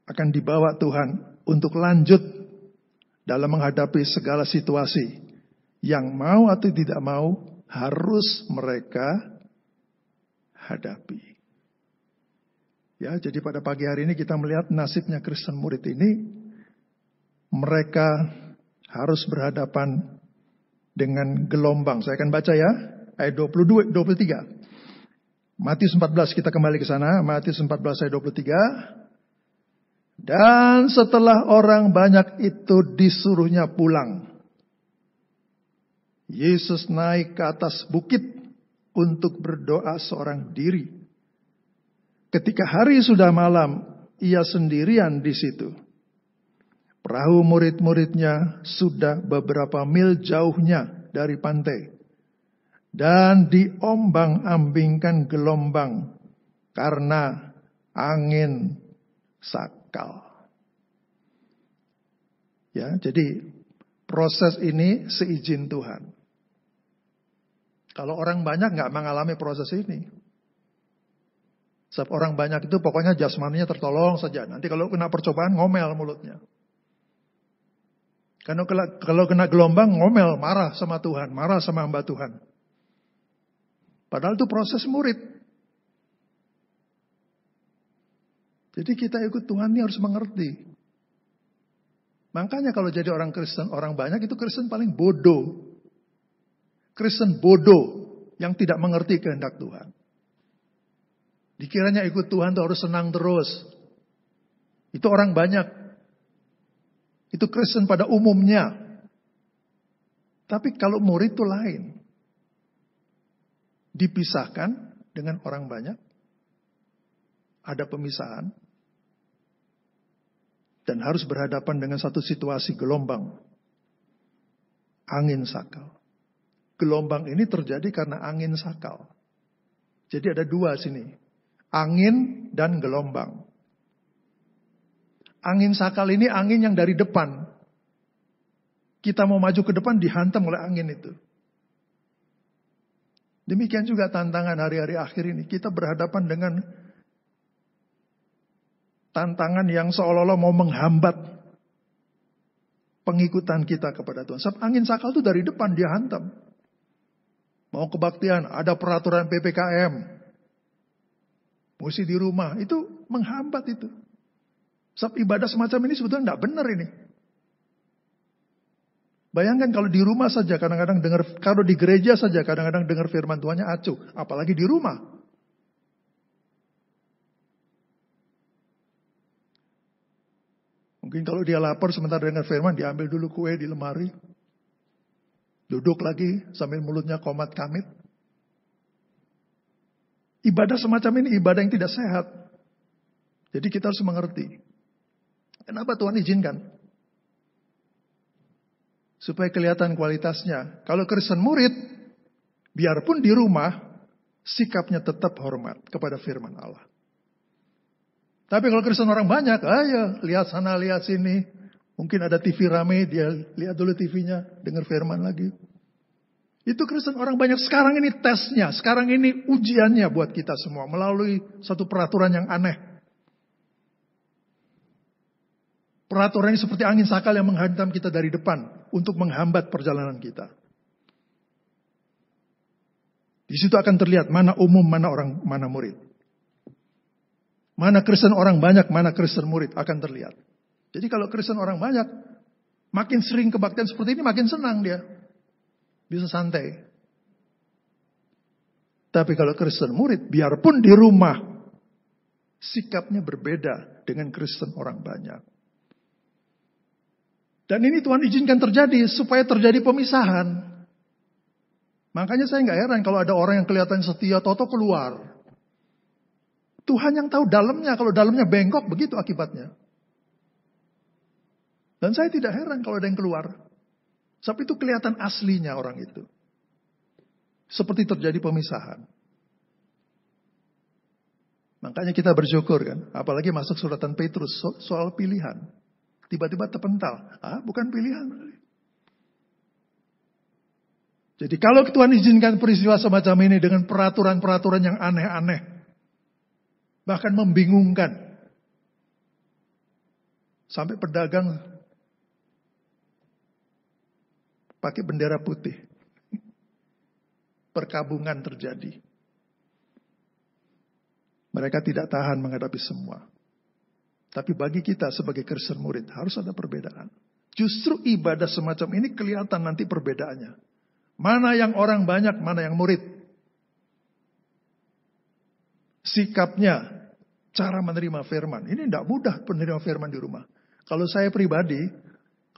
akan dibawa Tuhan untuk lanjut dalam menghadapi segala situasi yang mau atau tidak mau harus mereka hadapi. Ya, jadi pada pagi hari ini kita melihat nasibnya Kristen murid ini. Mereka harus berhadapan dengan gelombang. Saya akan baca ya, ayat 22, 23. Matius 14, kita kembali ke sana. Matius 14 ayat 23. Dan setelah orang banyak itu disuruhnya pulang, Yesus naik ke atas bukit untuk berdoa seorang diri. Ketika hari sudah malam, ia sendirian di situ. Perahu murid-muridnya sudah beberapa mil jauhnya dari pantai. Dan diombang-ambingkan gelombang karena angin sakal. Ya, jadi proses ini seizin Tuhan. Kalau orang banyak nggak mengalami proses ini. Sebab orang banyak itu pokoknya jasmaninya tertolong saja. Nanti kalau kena percobaan ngomel mulutnya. Karena kalau kena gelombang ngomel, marah sama Tuhan, marah sama hamba Tuhan. Padahal itu proses murid. Jadi kita ikut Tuhan ini harus mengerti. Makanya kalau jadi orang Kristen, orang banyak itu Kristen paling bodoh. Kristen bodoh yang tidak mengerti kehendak Tuhan. Dikiranya ikut Tuhan itu harus senang terus. Itu orang banyak. Itu Kristen pada umumnya. Tapi kalau murid itu lain. Dipisahkan dengan orang banyak. Ada pemisahan. Dan harus berhadapan dengan satu situasi gelombang. Angin sakal. Gelombang ini terjadi karena angin sakal. Jadi ada dua sini. Angin dan gelombang. Angin sakal ini angin yang dari depan. Kita mau maju ke depan dihantam oleh angin itu. Demikian juga tantangan hari-hari akhir ini. Kita berhadapan dengan tantangan yang seolah-olah mau menghambat pengikutan kita kepada Tuhan. Sebab angin sakal itu dari depan dia hantam. Mau kebaktian, ada peraturan PPKM. Mesti di rumah, itu menghambat itu. Sebab ibadah semacam ini sebetulnya tidak benar ini. Bayangkan kalau di rumah saja kadang-kadang dengar, kalau di gereja saja kadang-kadang dengar firman Tuhannya acuh. Apalagi di rumah. Mungkin kalau dia lapar sementara dengar firman, diambil dulu kue di lemari. Duduk lagi sambil mulutnya komat kamit. Ibadah semacam ini ibadah yang tidak sehat. Jadi kita harus mengerti. Kenapa Tuhan izinkan? Supaya kelihatan kualitasnya. Kalau Kristen murid, biarpun di rumah, sikapnya tetap hormat kepada firman Allah. Tapi kalau Kristen orang banyak, ayo lihat sana, lihat sini. Mungkin ada TV rame, dia lihat dulu TV-nya, dengar firman lagi. Itu Kristen orang banyak. Sekarang ini tesnya, sekarang ini ujiannya buat kita semua. Melalui satu peraturan yang aneh. Peraturan ini seperti angin sakal yang menghantam kita dari depan. Untuk menghambat perjalanan kita. Di situ akan terlihat mana umum, mana orang, mana murid. Mana Kristen orang banyak, mana Kristen murid akan terlihat. Jadi kalau Kristen orang banyak, makin sering kebaktian seperti ini makin senang dia. Bisa santai. Tapi kalau Kristen murid, biarpun di rumah, sikapnya berbeda dengan Kristen orang banyak. Dan ini Tuhan izinkan terjadi supaya terjadi pemisahan. Makanya saya nggak heran kalau ada orang yang kelihatan setia, toto keluar. Tuhan yang tahu dalamnya, kalau dalamnya bengkok, begitu akibatnya. Dan saya tidak heran kalau ada yang keluar. Sebab itu kelihatan aslinya orang itu. Seperti terjadi pemisahan. Makanya kita bersyukur kan. Apalagi masuk suratan Petrus soal pilihan. Tiba-tiba terpental. Bukan pilihan. Jadi kalau Tuhan izinkan peristiwa semacam ini dengan peraturan-peraturan yang aneh-aneh. Bahkan membingungkan. Sampai pedagang pakai bendera putih. Perkabungan terjadi. Mereka tidak tahan menghadapi semua. Tapi bagi kita sebagai Kristen murid harus ada perbedaan. Justru ibadah semacam ini kelihatan nanti perbedaannya. Mana yang orang banyak, mana yang murid. Sikapnya, cara menerima firman. Ini tidak mudah menerima firman di rumah. Kalau saya pribadi,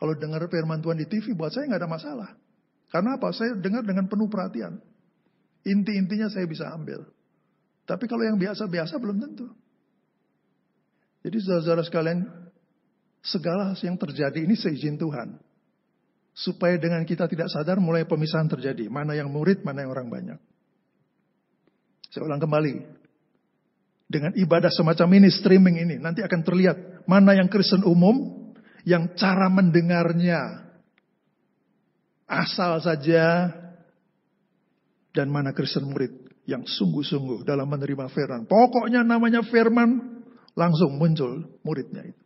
kalau dengar firman Tuhan di TV, buat saya nggak ada masalah. Karena apa? Saya dengar dengan penuh perhatian. Inti-intinya saya bisa ambil. Tapi kalau yang biasa-biasa belum tentu. Jadi saudara-saudara sekalian, segala yang terjadi ini seizin Tuhan. Supaya dengan kita tidak sadar mulai pemisahan terjadi. Mana yang murid, mana yang orang banyak. Saya ulang kembali. Dengan ibadah semacam ini, streaming ini, nanti akan terlihat mana yang Kristen umum, yang cara mendengarnya asal saja, dan mana Kristen murid yang sungguh-sungguh dalam menerima firman. Pokoknya namanya firman, langsung muncul muridnya itu.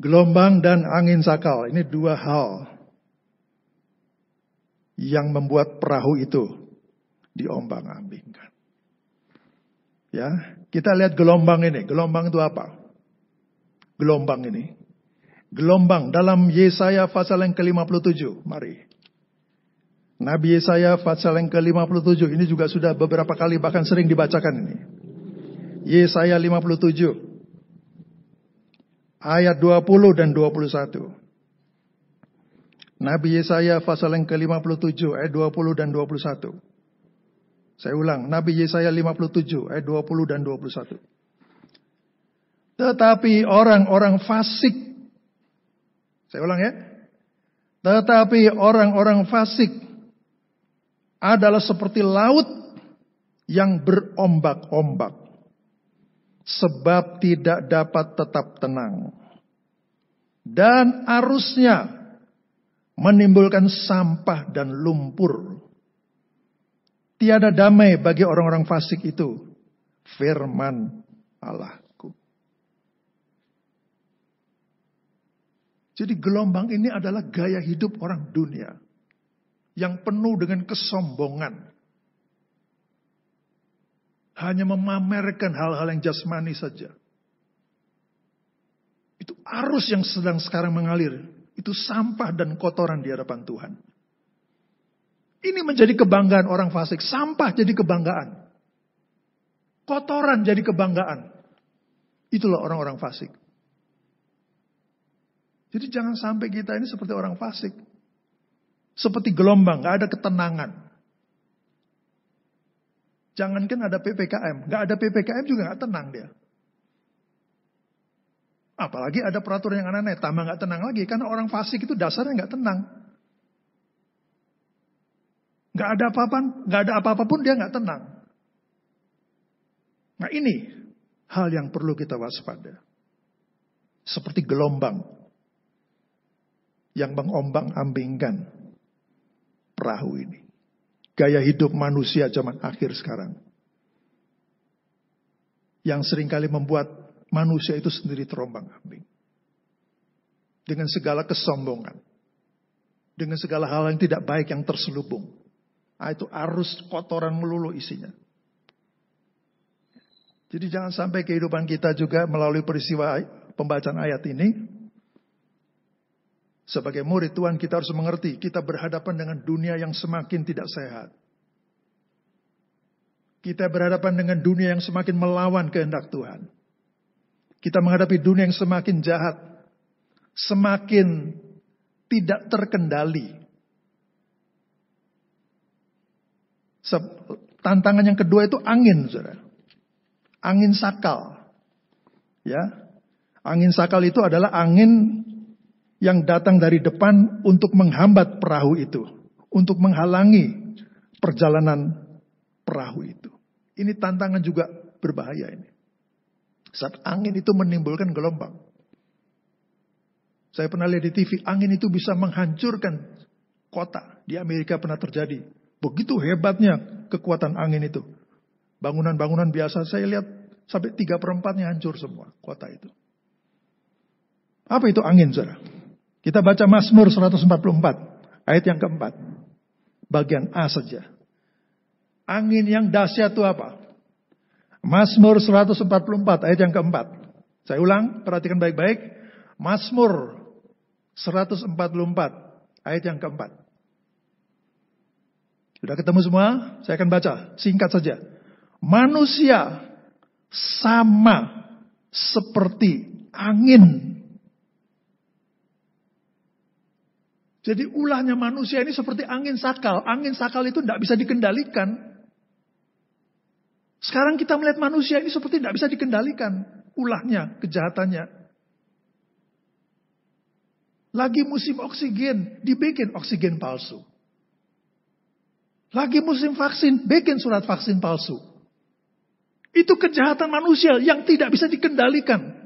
Gelombang dan angin sakal, ini dua hal yang membuat perahu itu diombang-ambingkan. Ya, kita lihat gelombang ini. Gelombang itu apa? Gelombang ini. Gelombang dalam Yesaya pasal yang ke-57. Mari. Nabi Yesaya pasal yang ke-57. Ini juga sudah beberapa kali bahkan sering dibacakan ini. Yesaya 57. Ayat 20 dan 21. Nabi Yesaya pasal yang ke-57 ayat 20 dan 21. Saya ulang, Nabi Yesaya 57 ayat 20 dan 21. Tetapi orang-orang fasik, saya ulang ya. Tetapi orang-orang fasik adalah seperti laut yang berombak-ombak, sebab tidak dapat tetap tenang. Dan arusnya menimbulkan sampah dan lumpur. Tiada damai bagi orang-orang fasik itu, firman Allahku. Jadi gelombang ini adalah gaya hidup orang dunia yang penuh dengan kesombongan. Hanya memamerkan hal-hal yang jasmani saja. Itu arus yang sedang sekarang mengalir. Itu sampah dan kotoran di hadapan Tuhan. Ini menjadi kebanggaan orang fasik. Sampah jadi kebanggaan. Kotoran jadi kebanggaan. Itulah orang-orang fasik. Jadi jangan sampai kita ini seperti orang fasik. Seperti gelombang, gak ada ketenangan. Jangankan ada PPKM. Gak ada PPKM juga gak tenang dia. Apalagi ada peraturan yang aneh-aneh. Tambah gak tenang lagi. Karena orang fasik itu dasarnya gak tenang. Gak ada apa-apa pun dia gak tenang. Nah ini hal yang perlu kita waspada. Seperti gelombang yang mengombang-ambingkan perahu ini. Gaya hidup manusia zaman akhir sekarang. Yang seringkali membuat manusia itu sendiri terombang-ambing. Dengan segala kesombongan. Dengan segala hal yang tidak baik yang terselubung. Itu arus kotoran melulu isinya. Jadi jangan sampai kehidupan kita juga melalui peristiwa pembacaan ayat ini. Sebagai murid Tuhan kita harus mengerti. Kita berhadapan dengan dunia yang semakin tidak sehat. Kita berhadapan dengan dunia yang semakin melawan kehendak Tuhan. Kita menghadapi dunia yang semakin jahat. Semakin tidak terkendali. Tantangan yang kedua itu angin, saudara. Angin sakal. Ya. Angin sakal itu adalah angin yang datang dari depan untuk menghambat perahu itu. Untuk menghalangi perjalanan perahu itu. Ini tantangan juga berbahaya ini. Saat angin itu menimbulkan gelombang. Saya pernah lihat di TV, angin itu bisa menghancurkan kota. Di Amerika pernah terjadi. Begitu hebatnya kekuatan angin itu. Bangunan-bangunan biasa saya lihat sampai 3/4-nya hancur semua kota itu. Apa itu angin, saudara? Kita baca Mazmur 144 ayat yang keempat. Bagian A saja. Angin yang dahsyat itu apa? Mazmur 144 ayat yang keempat. Saya ulang, perhatikan baik-baik. Mazmur 144 ayat yang keempat. Sudah ketemu semua? Saya akan baca, singkat saja. Manusia sama seperti angin. Jadi ulahnya manusia ini seperti angin sakal. Angin sakal itu tidak bisa dikendalikan. Sekarang kita melihat manusia ini seperti tidak bisa dikendalikan. Ulahnya, kejahatannya. Lagi musim oksigen, dibikin oksigen palsu. Lagi musim vaksin, bikin surat vaksin palsu. Itu kejahatan manusia yang tidak bisa dikendalikan.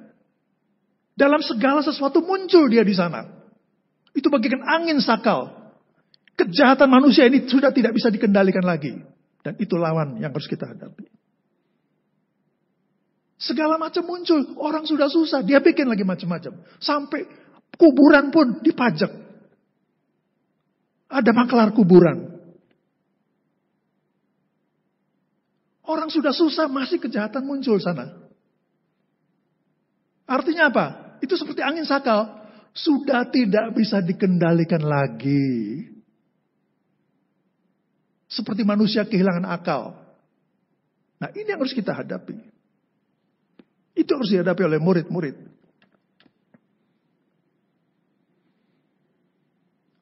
Dalam segala sesuatu muncul dia di sana. Itu bagaikan angin sakal. Kejahatan manusia ini sudah tidak bisa dikendalikan lagi. Dan itu lawan yang harus kita hadapi. Segala macam muncul. Orang sudah susah, dia bikin lagi macam-macam. Sampai kuburan pun dipajak. Ada maklar kuburan. Orang sudah susah, masih kejahatan muncul sana. Artinya apa? Itu seperti angin sakal. Sudah tidak bisa dikendalikan lagi. Seperti manusia kehilangan akal. Nah ini yang harus kita hadapi. Itu harus dihadapi oleh murid-murid.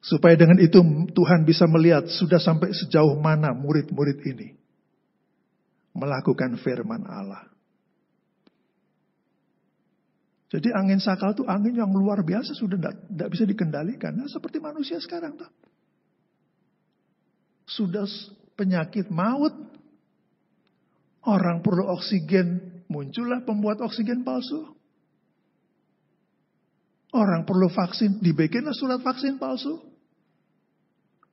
Supaya dengan itu Tuhan bisa melihat sudah sampai sejauh mana murid-murid ini melakukan firman Allah. Jadi angin sakal itu angin yang luar biasa, sudah tidak bisa dikendalikan. Nah, seperti manusia sekarang tuh. Sudah penyakit maut, orang perlu oksigen, muncullah pembuat oksigen palsu. Orang perlu vaksin, dibikinlah surat vaksin palsu.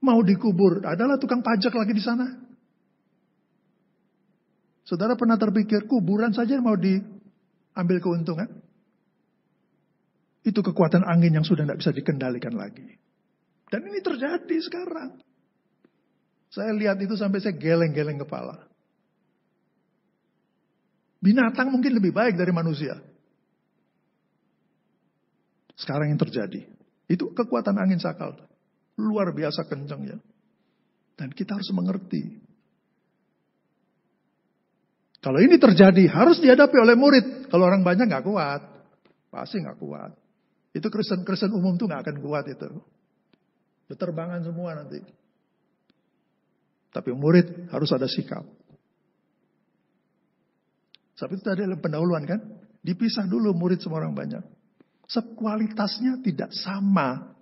Mau dikubur, adalah tukang pajak lagi di sana. Saudara pernah terpikir, kuburan saja mau diambil keuntungan? Itu kekuatan angin yang sudah tidak bisa dikendalikan lagi. Dan ini terjadi sekarang. Saya lihat itu sampai saya geleng-geleng kepala. Binatang mungkin lebih baik dari manusia. Sekarang yang terjadi, itu kekuatan angin sakal. Luar biasa kencangnya. Dan kita harus mengerti. Kalau ini terjadi, harus dihadapi oleh murid. Kalau orang banyak nggak kuat. Pasti nggak kuat. Itu Kristen umum tuh nggak akan kuat itu. Beterbangan semua nanti. Tapi murid harus ada sikap. Tapi itu tadi dalam pendahuluan kan. Dipisah dulu murid sama orang banyak. Sebab kualitasnya tidak sama.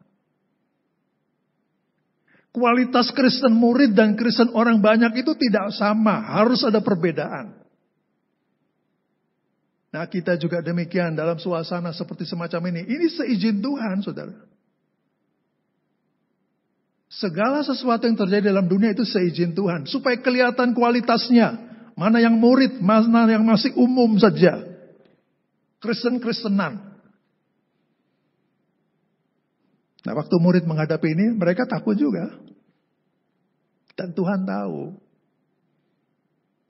Kualitas Kristen murid dan Kristen orang banyak itu tidak sama. Harus ada perbedaan. Nah, kita juga demikian dalam suasana seperti semacam ini. Ini seizin Tuhan, saudara. Segala sesuatu yang terjadi dalam dunia itu seizin Tuhan. Supaya kelihatan kualitasnya. Mana yang murid, mana yang masih umum saja. Kristen-Kristenan. Nah, waktu murid menghadapi ini, mereka takut juga. Dan Tuhan tahu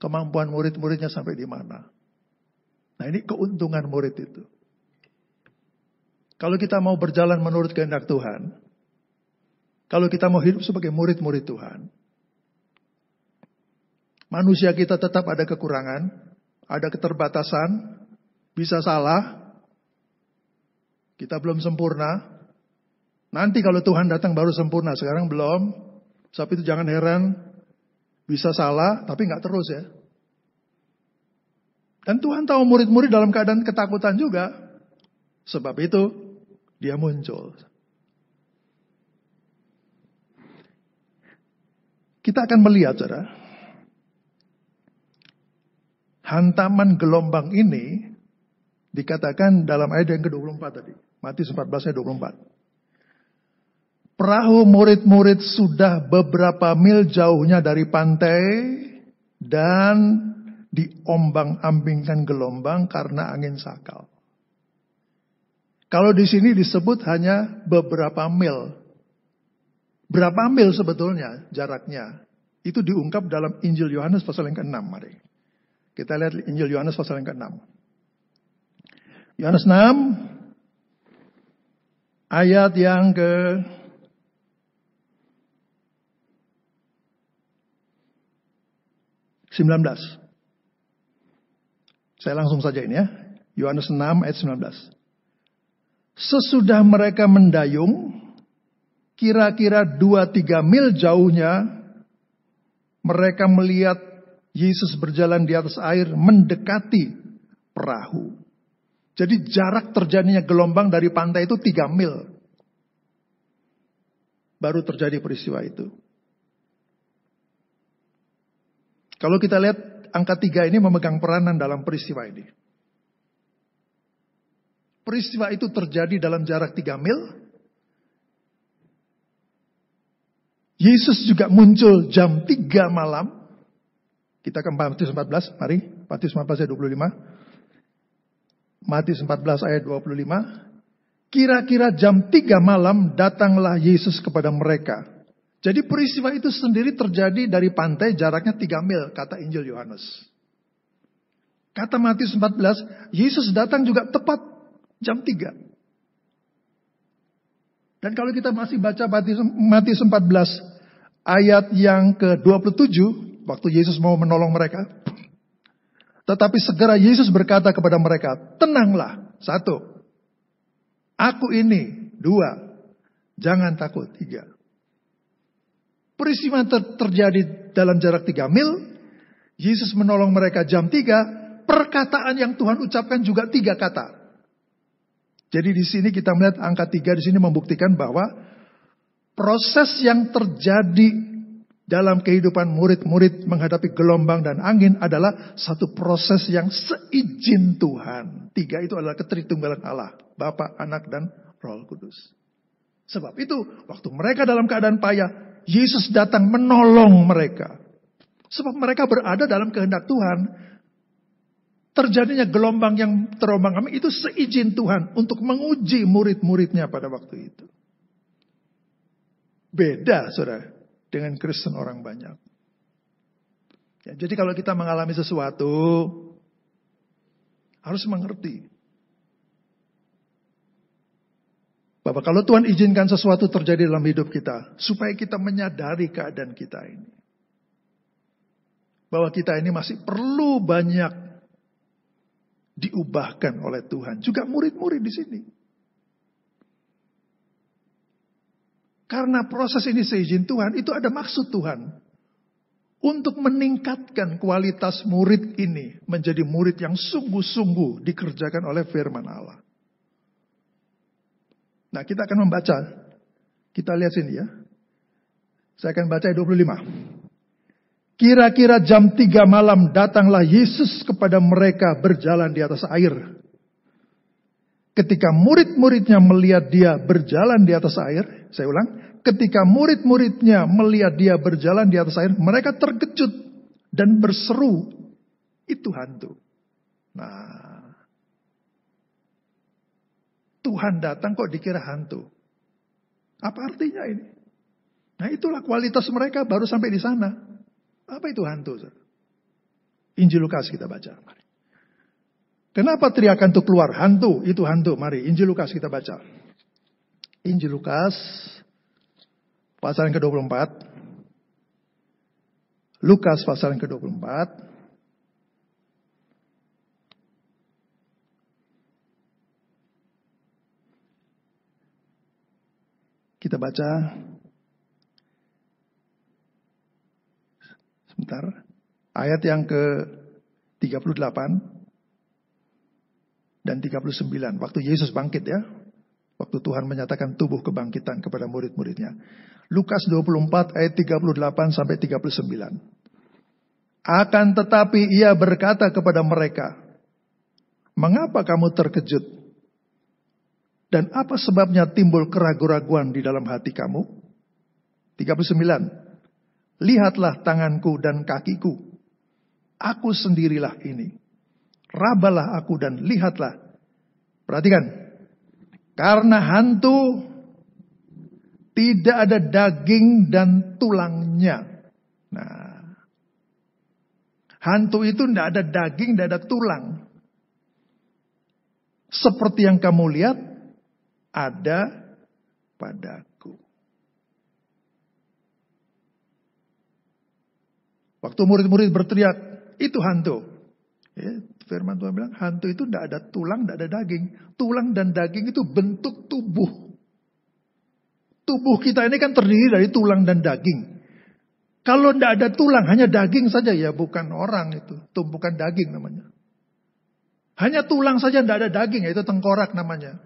kemampuan murid-muridnya sampai di mana. Nah, ini keuntungan murid itu. Kalau kita mau berjalan menurut kehendak Tuhan, kalau kita mau hidup sebagai murid-murid Tuhan, manusia kita tetap ada kekurangan, ada keterbatasan, bisa salah, kita belum sempurna. Nanti kalau Tuhan datang baru sempurna, sekarang belum. Sebab itu jangan heran, bisa salah, tapi nggak terus ya. Dan Tuhan tahu murid-murid dalam keadaan ketakutan juga. Sebab itu, dia muncul. Kita akan melihat, saudara. Hantaman gelombang ini dikatakan dalam ayat yang ke-24 tadi. Matius 14 ayat 24. Perahu murid-murid sudah beberapa mil jauhnya dari pantai dan diombang-ambingkan gelombang karena angin sakal. Kalau di sini disebut hanya beberapa mil. Berapa mil sebetulnya jaraknya? Itu diungkap dalam Injil Yohanes pasal yang ke-6. Mari kita lihat Injil Yohanes pasal yang ke-6. Yohanes 6 ayat yang ke 19. Saya langsung saja ini ya. Yohanes 6 ayat 19. Sesudah mereka mendayung, kira-kira 2-3 mil jauhnya, mereka melihat Yesus berjalan di atas air mendekati perahu. Jadi jarak terjadinya gelombang dari pantai itu 3 mil. Baru terjadi peristiwa itu. Kalau kita lihat angka 3 ini memegang peranan dalam peristiwa ini. Peristiwa itu terjadi dalam jarak 3 mil. Yesus juga muncul jam 3 malam. Kita ke Matius 14, mari. Matius 14 ayat 25. Matius 14 ayat 25. Kira-kira jam 3 malam datanglah Yesus kepada mereka. Jadi peristiwa itu sendiri terjadi dari pantai jaraknya 3 mil, kata Injil Yohanes. Kata Matius 14, Yesus datang juga tepat jam 3. Dan kalau kita masih baca Matius 14, ayat yang ke-27, waktu Yesus mau menolong mereka. Tetapi segera Yesus berkata kepada mereka, tenanglah, 1. Aku ini, 2. Jangan takut, 3. Peristiwa terjadi dalam jarak 3 mil. Yesus menolong mereka jam 3. Perkataan yang Tuhan ucapkan juga 3 kata. Jadi di sini kita melihat angka 3 di sini membuktikan bahwa proses yang terjadi dalam kehidupan murid-murid menghadapi gelombang dan angin adalah satu proses yang seizin Tuhan. 3 itu adalah ketritunggalan Allah, Bapa, Anak, dan Roh Kudus. Sebab itu, waktu mereka dalam keadaan payah, Yesus datang menolong mereka. Sebab mereka berada dalam kehendak Tuhan. Terjadinya gelombang yang terombang-ambing itu seizin Tuhan untuk menguji murid-muridnya pada waktu itu. Beda, saudara, dengan Kristen orang banyak. Ya, jadi kalau kita mengalami sesuatu, harus mengerti bahwa kalau Tuhan izinkan sesuatu terjadi dalam hidup kita, supaya kita menyadari keadaan kita ini. Bahwa kita ini masih perlu banyak diubahkan oleh Tuhan. Juga murid-murid di sini. Karena proses ini seizin Tuhan, itu ada maksud Tuhan. Untuk meningkatkan kualitas murid ini menjadi murid yang sungguh-sungguh dikerjakan oleh firman Allah. Nah, kita akan membaca. Kita lihat sini ya. Saya akan baca 25. Kira-kira jam 3 malam datanglah Yesus kepada mereka berjalan di atas air. Ketika murid-muridnya melihat dia berjalan di atas air, saya ulang, ketika murid-muridnya melihat dia berjalan di atas air, mereka terkejut dan berseru, itu hantu. Nah, Tuhan datang kok dikira hantu. Apa artinya ini? Nah, itulah kualitas mereka baru sampai di sana. Apa itu hantu? Injil Lukas kita baca. Mari. Kenapa teriakan itu keluar? Hantu, itu hantu. Mari, Injil Lukas kita baca. Injil Lukas, pasal yang ke-24. Lukas pasal yang ke-24. Kita baca. Sebentar. Ayat yang ke-38 dan 39. Waktu Yesus bangkit ya. Waktu Tuhan menyatakan tubuh kebangkitan kepada murid-muridnya. Lukas 24 ayat 38 sampai 39. Akan tetapi ia berkata kepada mereka, mengapa kamu terkejut? Dan apa sebabnya timbul keraguan-raguan di dalam hati kamu? 39. Lihatlah tanganku dan kakiku. Aku sendirilah ini. Rabalah aku dan lihatlah. Perhatikan. Karena hantu tidak ada daging dan tulangnya. Nah, hantu itu tidak ada daging, tidak ada tulang. Seperti yang kamu lihat, ada padaku. Waktu murid-murid berteriak, itu hantu. Ya, firman Tuhan bilang, hantu itu tidak ada tulang, tidak ada daging. Tulang dan daging itu bentuk tubuh. Tubuh kita ini kan terdiri dari tulang dan daging. Kalau tidak ada tulang, hanya daging saja, ya bukan orang itu. Tumpukan daging namanya. Hanya tulang saja, tidak ada daging, yaitu tengkorak namanya.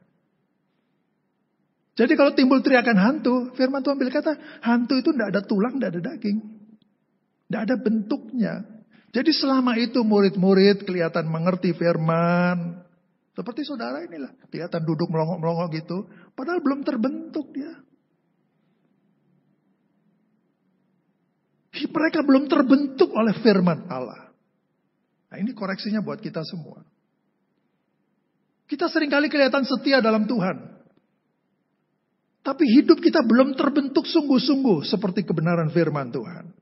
Jadi kalau timbul teriakan hantu, firman Tuhan berkata, hantu itu tidak ada tulang, tidak ada daging. Tidak ada bentuknya. Jadi selama itu murid-murid kelihatan mengerti firman. Seperti saudara inilah. Kelihatan duduk melongok-melongok gitu. Padahal belum terbentuk dia. Mereka belum terbentuk oleh firman Allah. Nah, ini koreksinya buat kita semua. Kita seringkali kelihatan setia dalam Tuhan. Tapi hidup kita belum terbentuk sungguh-sungguh seperti kebenaran firman Tuhan.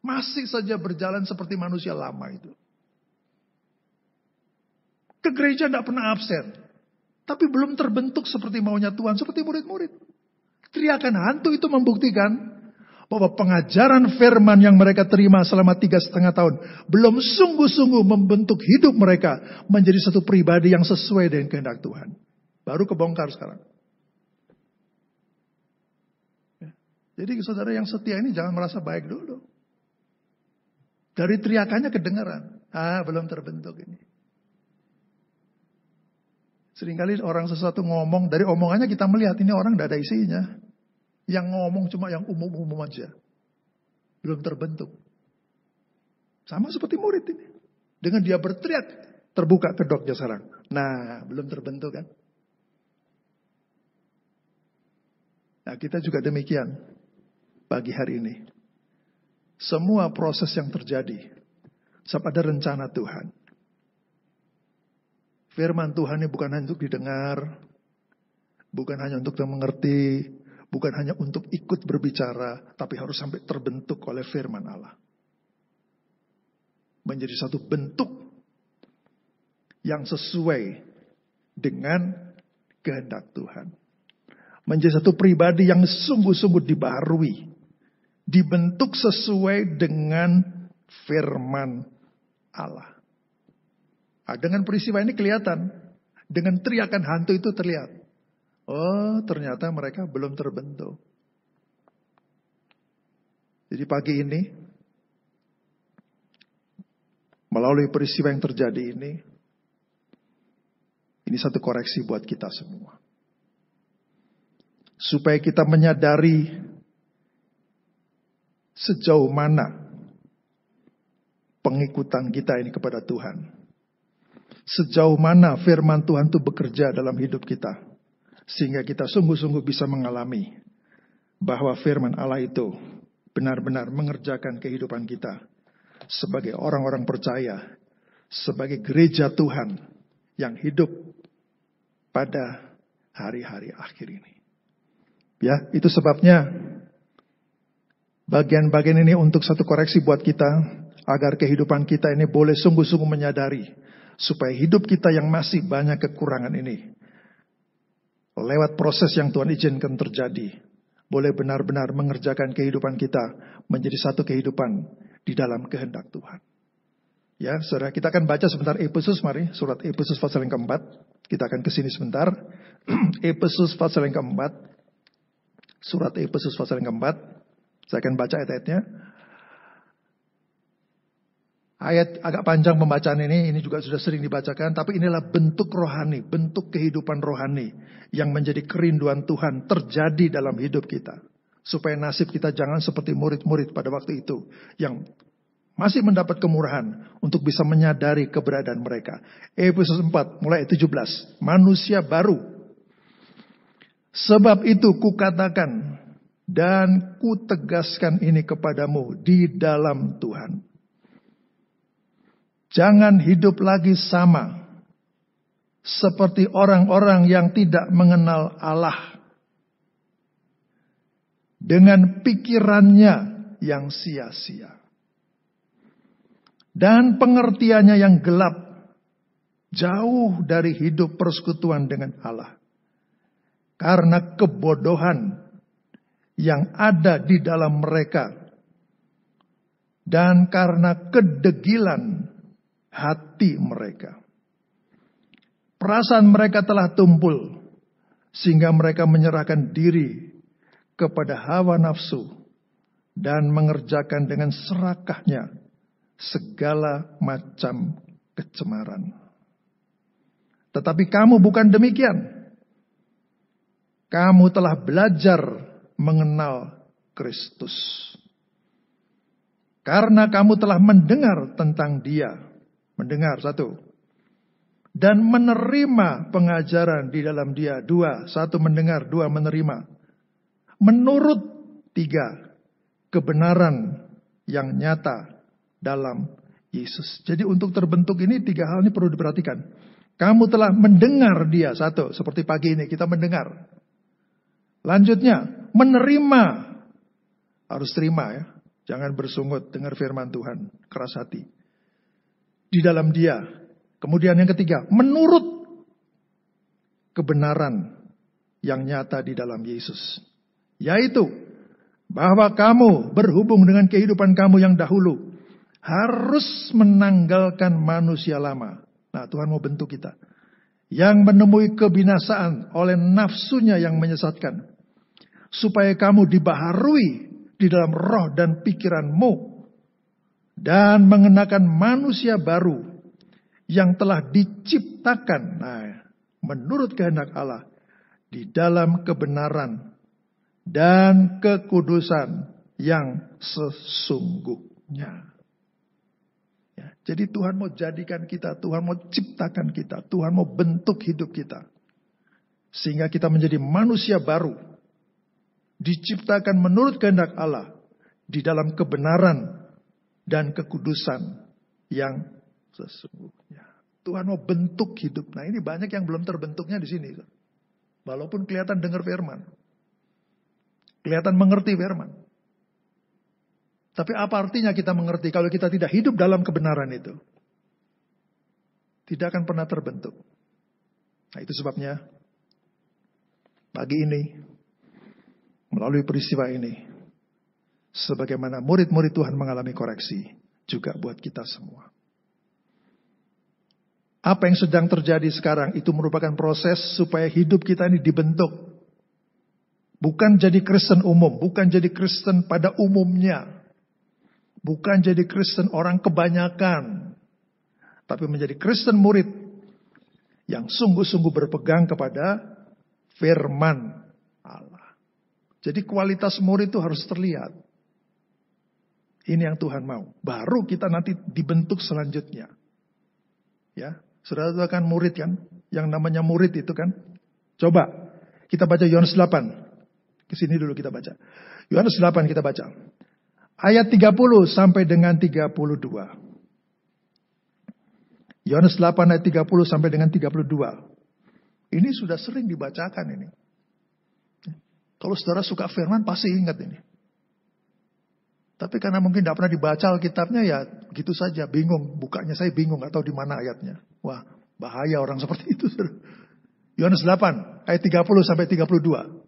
Masih saja berjalan seperti manusia lama itu. Ke gereja tidak pernah absen. Tapi belum terbentuk seperti maunya Tuhan. Seperti murid-murid. Teriakan hantu itu membuktikan bahwa pengajaran firman yang mereka terima selama 3,5 tahun belum sungguh-sungguh membentuk hidup mereka menjadi satu pribadi yang sesuai dengan kehendak Tuhan. Baru kebongkar sekarang. Jadi saudara yang setia ini jangan merasa baik dulu. Dari teriakannya kedengaran. Belum terbentuk ini. Seringkali orang sesuatu ngomong, dari omongannya kita melihat ini orang tidak ada isinya. Yang ngomong cuma yang umum-umum aja. Belum terbentuk. Sama seperti murid ini. Dengan dia berteriak, terbuka kedoknya sarang. Nah, belum terbentuk kan? Nah, kita juga demikian pagi hari ini. Semua proses yang terjadi, sebab ada rencana Tuhan. Firman Tuhan ini bukan hanya untuk didengar, bukan hanya untuk mengerti, bukan hanya untuk ikut berbicara, tapi harus sampai terbentuk oleh firman Allah. Menjadi satu bentuk yang sesuai dengan kehendak Tuhan. Menjadi satu pribadi yang sungguh-sungguh dibaharui. Dibentuk sesuai dengan firman Allah. Nah, dengan peristiwa ini kelihatan. Dengan teriakan hantu itu terlihat. Oh, ternyata mereka belum terbentuk. Jadi pagi ini, melalui peristiwa yang terjadi ini satu koreksi buat kita semua. Supaya kita menyadari sejauh mana pengikutan kita ini kepada Tuhan. Sejauh mana firman Tuhan itu bekerja dalam hidup kita. Sehingga kita sungguh-sungguh bisa mengalami bahwa firman Allah itu benar-benar mengerjakan kehidupan kita. Sebagai orang-orang percaya. Sebagai gereja Tuhan yang hidup pada hari-hari akhir ini. Ya, itu sebabnya bagian-bagian ini untuk satu koreksi buat kita. Agar kehidupan kita ini boleh sungguh-sungguh menyadari. Supaya hidup kita yang masih banyak kekurangan ini. Lewat proses yang Tuhan izinkan terjadi. Boleh benar-benar mengerjakan kehidupan kita. Menjadi satu kehidupan di dalam kehendak Tuhan. Ya, saudara, kita akan baca sebentar Efesus, mari. Surat Efesus pasal yang keempat. Kita akan kesini sebentar. Efesus pasal yang keempat. Surat Efesus pasal yang keempat. Saya akan baca ayat-ayatnya. Ayat agak panjang pembacaan ini juga sudah sering dibacakan. Tapi inilah bentuk rohani, bentuk kehidupan rohani. Yang menjadi kerinduan Tuhan terjadi dalam hidup kita. Supaya nasib kita jangan seperti murid-murid pada waktu itu. Yang masih mendapat kemurahan untuk bisa menyadari keberadaan mereka. Efesus 4 mulai 17. Manusia baru. Sebab itu kukatakan dan kutegaskan ini kepadamu di dalam Tuhan. Jangan hidup lagi sama seperti orang-orang yang tidak mengenal Allah. Dengan pikirannya yang sia-sia. Dan pengertiannya yang gelap. Jauh dari hidup persekutuan dengan Allah. Karena kebodohan yang ada di dalam mereka. Dan karena kedegilan hati mereka. Perasaan mereka telah tumpul. Sehingga mereka menyerahkan diri kepada hawa nafsu. Dan mengerjakan dengan serakahnya segala macam kecemaran. Tetapi kamu bukan demikian. Kamu telah belajar mengenal Kristus. Karena kamu telah mendengar tentang Dia. Mendengar, satu. Dan menerima pengajaran di dalam Dia. Dua, satu mendengar, dua menerima. Menurut tiga, kebenaran yang nyata dalam Yesus. Jadi untuk terbentuk ini tiga hal ini perlu diperhatikan. Kamu telah mendengar Dia, satu. Seperti pagi ini kita mendengar. Lanjutnya, menerima. Harus terima ya. Jangan bersungut dengar firman Tuhan. Keras hati. Di dalam Dia. Kemudian yang ketiga, menurut kebenaran yang nyata di dalam Yesus. Yaitu, bahwa kamu berhubung dengan kehidupan kamu yang dahulu. Harus menanggalkan manusia lama. Nah, Tuhan mau bentuk kita. Yang menemui kebinasaan oleh nafsunya yang menyesatkan. Supaya kamu dibaharui di dalam roh dan pikiranmu. Dan mengenakan manusia baru. Yang telah diciptakan. Nah, menurut kehendak Allah di dalam kebenaran dan kekudusan yang sesungguhnya. Ya, jadi Tuhan mau jadikan kita, Tuhan mau ciptakan kita, Tuhan mau bentuk hidup kita. Sehingga kita menjadi manusia baru. Diciptakan menurut kehendak Allah di dalam kebenaran dan kekudusan yang sesungguhnya. Tuhan mau bentuk hidup. Nah, ini banyak yang belum terbentuknya di sini. Walaupun kelihatan dengar firman. Kelihatan mengerti firman. Tapi apa artinya kita mengerti kalau kita tidak hidup dalam kebenaran itu? Tidak akan pernah terbentuk. Nah, itu sebabnya pagi ini, melalui peristiwa ini, sebagaimana murid-murid Tuhan mengalami koreksi, juga buat kita semua. Apa yang sedang terjadi sekarang itu merupakan proses supaya hidup kita ini dibentuk. Bukan jadi Kristen umum, bukan jadi Kristen pada umumnya. Bukan jadi Kristen orang kebanyakan. Tapi menjadi Kristen murid yang sungguh-sungguh berpegang kepada firman Allah. Jadi kualitas murid itu harus terlihat. Ini yang Tuhan mau. Baru kita nanti dibentuk selanjutnya. Ya, saudara itu kan murid kan? Yang namanya murid itu kan? Coba kita baca Yohanes 8. Kesini dulu kita baca. Yohanes 8 kita baca. Ayat 30 sampai dengan 32. Yohanes 8 ayat 30 sampai dengan 32. Ini sudah sering dibacakan ini. Kalau saudara suka firman pasti ingat ini. Tapi karena mungkin tidak pernah dibaca Alkitabnya ya gitu saja, bingung. Bukanya saya bingung atau di mana ayatnya. Wah, bahaya orang seperti itu. Yohanes 8 ayat 30 sampai 32.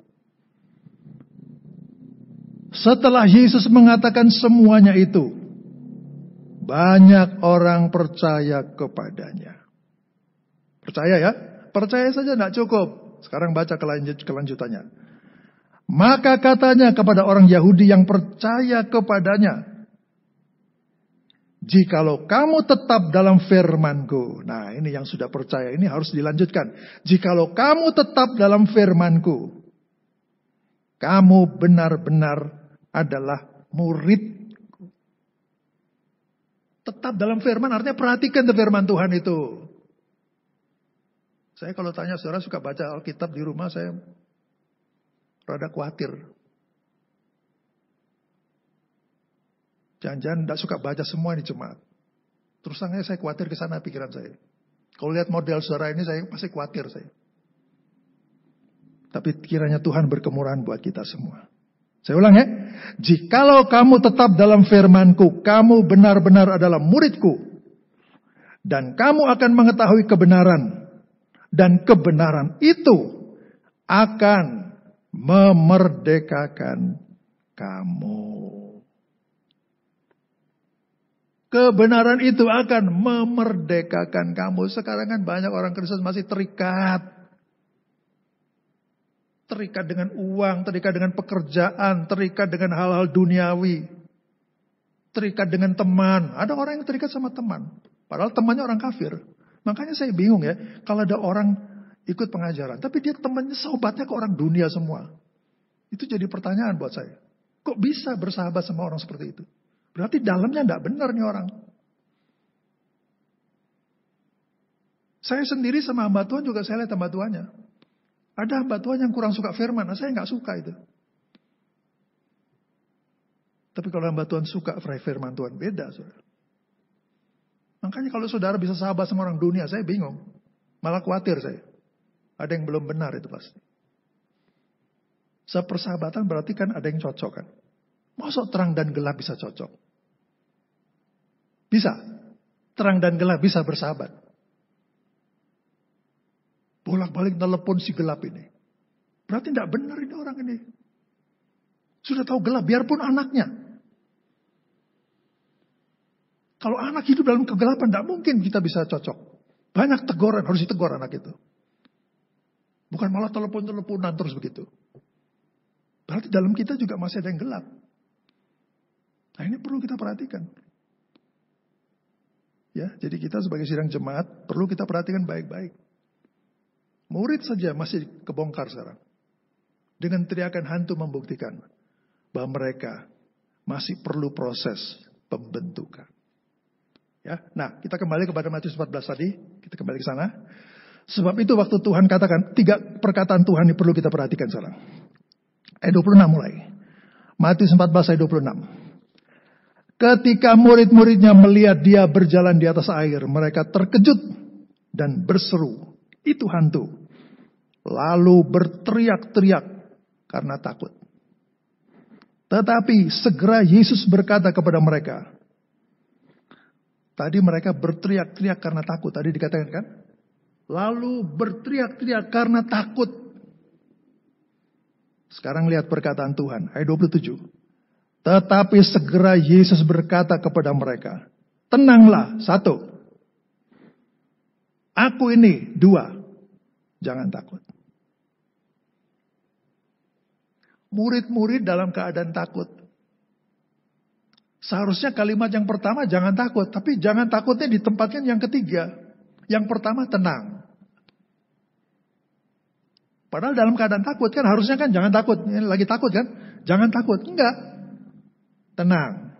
Setelah Yesus mengatakan semuanya itu, banyak orang percaya kepadanya. Percaya ya? Percaya saja tidak cukup. Sekarang baca kelanjutannya. Maka katanya kepada orang Yahudi yang percaya kepadanya, jikalau kamu tetap dalam firman-Ku. Nah, ini yang sudah percaya, ini harus dilanjutkan. Jikalau kamu tetap dalam firman-Ku, kamu benar-benar adalah murid-Ku. Tetap dalam firman artinya perhatikan firman Tuhan itu. Saya kalau tanya saudara suka baca Alkitab di rumah, saya rada khawatir. Jangan-jangan tidak suka baca semua ini jemaat. Terus saya khawatir ke sana pikiran saya. Kalau lihat model saudara ini saya pasti khawatir saya. Tapi kiranya Tuhan berkemurahan buat kita semua. Saya ulang ya. Jikalau kamu tetap dalam firman-Ku, kamu benar-benar adalah murid-Ku. Dan kamu akan mengetahui kebenaran. Dan kebenaran itu akan memerdekakan kamu. Kebenaran itu akan memerdekakan kamu. Sekarang kan banyak orang Kristen masih terikat. Terikat dengan uang, terikat dengan pekerjaan, terikat dengan hal-hal duniawi. Terikat dengan teman. Ada orang yang terikat sama teman. Padahal temannya orang kafir. Makanya saya bingung ya. Kalau ada orang ikut pengajaran. Tapi dia temannya, sobatnya ke orang dunia semua. Itu jadi pertanyaan buat saya. Kok bisa bersahabat sama orang seperti itu? Berarti dalamnya tidak benar nih orang. Saya sendiri sama hamba Tuhan juga saya lihat hamba Tuhannya. Ada hamba Tuhan yang kurang suka firman. Nah, saya nggak suka itu. Tapi kalau hamba Tuhan suka firman Tuhan, beda saudara. Makanya kalau saudara bisa sahabat sama orang dunia, saya bingung. Malah khawatir saya. Ada yang belum benar itu pasti. Sepersahabatan berarti kan ada yang cocok kan. Masuk terang dan gelap bisa cocok. Bisa. Terang dan gelap bisa bersahabat. Bolak-balik telepon si gelap ini. Berarti tidak benar ini orang ini. Sudah tahu gelap, biarpun anaknya. Kalau anak hidup dalam kegelapan, tidak mungkin kita bisa cocok. Banyak teguran, harus ditegur anak itu. Bukan malah telepon-teleponan terus begitu. Berarti dalam kita juga masih ada yang gelap. Nah ini perlu kita perhatikan. Ya, jadi kita sebagai sidang jemaat perlu kita perhatikan baik-baik. Murid saja masih kebongkar sekarang. Dengan teriakan hantu membuktikan bahwa mereka masih perlu proses pembentukan. Ya, nah kita kembali kepada Matius 14 tadi. Kita kembali ke sana. Sebab itu waktu Tuhan katakan, 3 perkataan Tuhan ini perlu kita perhatikan sekarang. Ayat 26 mulai. Matius 14 ayat 26. Ketika murid-muridnya melihat dia berjalan di atas air, mereka terkejut dan berseru, itu hantu. Lalu berteriak-teriak karena takut. Tetapi segera Yesus berkata kepada mereka. Tadi mereka berteriak-teriak karena takut. Tadi dikatakan kan? Lalu berteriak-teriak karena takut. Sekarang lihat perkataan Tuhan. Ayat 27. Tetapi segera Yesus berkata kepada mereka. Tenanglah, 1. Aku ini, 2. Jangan takut. Murid-murid dalam keadaan takut. Seharusnya kalimat yang pertama jangan takut. Tapi jangan takutnya ditempatkan yang ketiga. Yang pertama tenang. Padahal dalam keadaan takut kan harusnya kan jangan takut. Ini lagi takut kan? Jangan takut. Enggak. Tenang.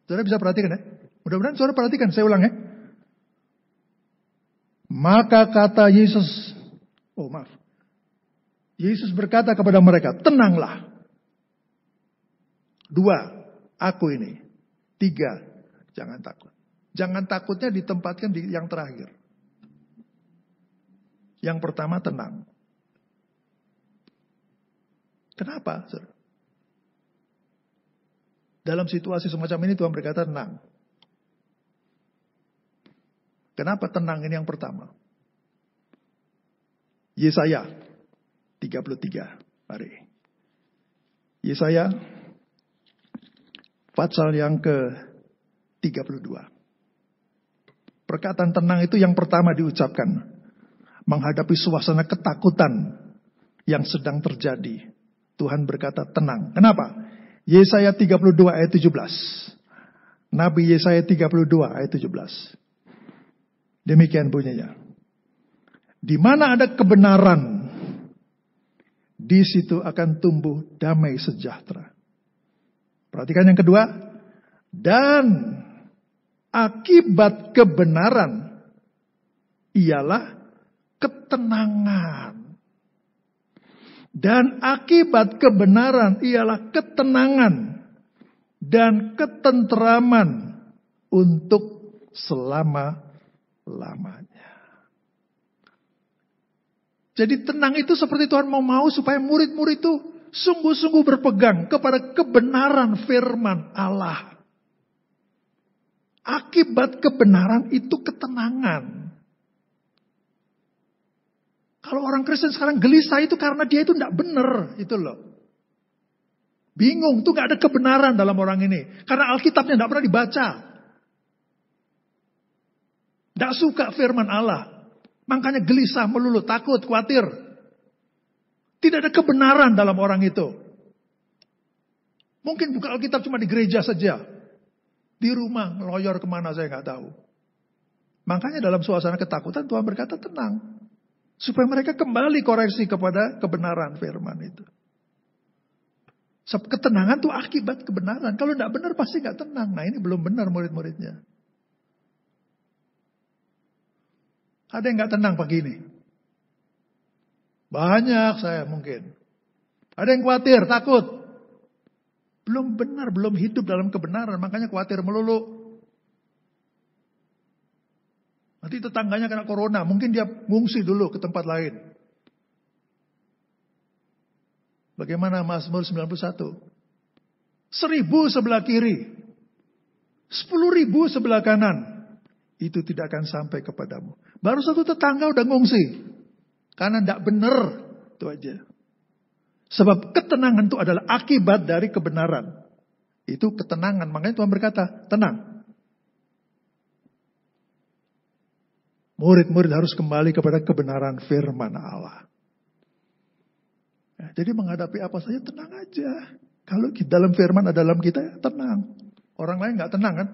Saudara bisa perhatikan ya. Mudah-mudahan saudara perhatikan. Saya ulang ya. Maka kata Yesus. Yesus berkata kepada mereka. Tenanglah. 2. Aku ini. 3. Jangan takut. Jangan takutnya ditempatkan di yang terakhir. Yang pertama tenang. Kenapa? Dalam situasi semacam ini Tuhan berkata tenang. Kenapa tenang ini yang pertama? Yesaya 33. Mari. Yesaya pasal yang ke-32. Perkataan tenang itu yang pertama diucapkan. Menghadapi suasana ketakutan yang sedang terjadi. Tuhan berkata tenang. Kenapa? Yesaya 32 ayat 17. Nabi Yesaya 32 ayat 17. Demikian bunyinya. Di mana ada kebenaran, di situ akan tumbuh damai sejahtera. Perhatikan yang kedua. Dan akibat kebenaran ialah ketenangan. Dan akibat kebenaran ialah ketenangan dan ketenteraman untuk selama-lamanya. Jadi tenang itu seperti Tuhan mau supaya murid-murid itu sungguh-sungguh berpegang kepada kebenaran firman Allah. Akibat kebenaran itu ketenangan. Kalau orang Kristen sekarang gelisah itu karena dia itu tidak benar. Itu loh. Bingung. Itu gak ada kebenaran dalam orang ini. Karena Alkitabnya tidak pernah dibaca. Tidak suka firman Allah. Makanya gelisah, melulu, takut, khawatir. Tidak ada kebenaran dalam orang itu. Mungkin buka Alkitab cuma di gereja saja. Di rumah, ngeloyor kemana saya gak tahu. Makanya dalam suasana ketakutan Tuhan berkata tenang. Supaya mereka kembali koreksi kepada kebenaran firman itu. Sebab ketenangan itu akibat kebenaran. Kalau tidak benar pasti nggak tenang. Nah ini belum benar murid-muridnya. Ada yang nggak tenang pagi ini? Banyak saya mungkin. Ada yang khawatir, takut. Belum benar, belum hidup dalam kebenaran. Makanya khawatir melulu. Nanti tetangganya kena corona, mungkin dia ngungsi dulu ke tempat lain. Bagaimana Mazmur 91? 1.000 sebelah kiri, 10.000 sebelah kanan. Itu tidak akan sampai kepadamu. Baru satu tetangga udah ngungsi. Karena tidak benar. Itu aja. Sebab ketenangan itu adalah akibat dari kebenaran. Itu ketenangan. Makanya Tuhan berkata, tenang. Murid-murid harus kembali kepada kebenaran firman Allah. Ya, jadi menghadapi apa saja tenang aja. Kalau dalam firman ada dalam kita, tenang. Orang lain gak tenang kan?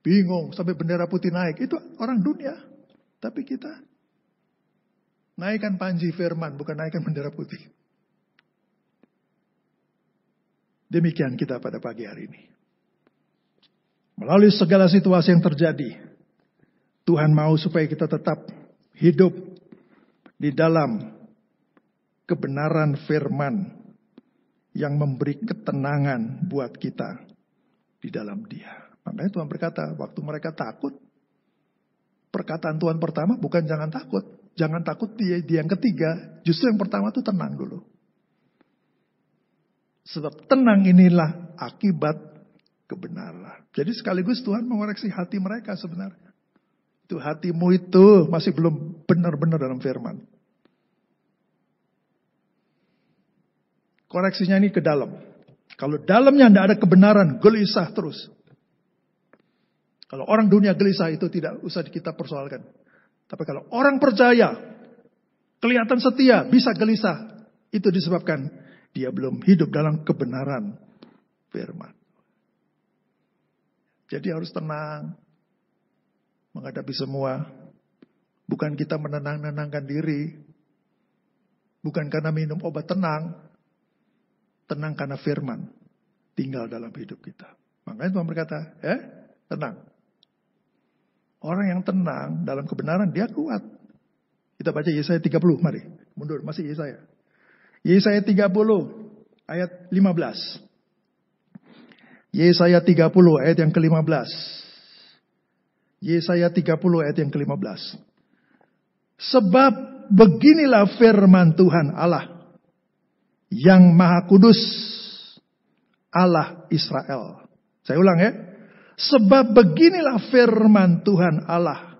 bingung sampai bendera putih naik. Itu orang dunia. Tapi kita naikkan panji firman, bukan naikkan bendera putih. Demikian kita pada pagi hari ini. Melalui segala situasi yang terjadi, Tuhan mau supaya kita tetap hidup di dalam kebenaran firman yang memberi ketenangan buat kita di dalam Dia. Makanya Tuhan berkata, waktu mereka takut, perkataan Tuhan pertama bukan jangan takut. Jangan takut di yang ketiga, justru yang pertama itu tenang dulu. Sebab tenang inilah akibat kebenaran. Jadi sekaligus Tuhan mengoreksi hati mereka sebenarnya. Itu hatimu itu masih belum benar-benar dalam firman. Koreksinya ini ke dalam. Kalau dalamnya tidak ada kebenaran, gelisah terus. Kalau orang dunia gelisah itu tidak usah kita persoalkan. Tapi kalau orang percaya, kelihatan setia, bisa gelisah. Itu disebabkan dia belum hidup dalam kebenaran firman. Jadi harus tenang menghadapi semua. Bukan kita menenang-nenangkan diri. Bukan karena minum obat tenang. Tenang karena firman tinggal dalam hidup kita. Makanya Tuhan berkata, tenang. Orang yang tenang dalam kebenaran, dia kuat. Kita baca Yesaya 30, mari. Mundur, masih Yesaya. Yesaya 30, ayat 15. Yesaya 30, ayat yang ke-15. Yesaya 30, ayat yang ke-15. Sebab beginilah firman Tuhan Allah, yang Maha Kudus, Allah Israel. Saya ulang ya. Sebab beginilah firman Tuhan Allah,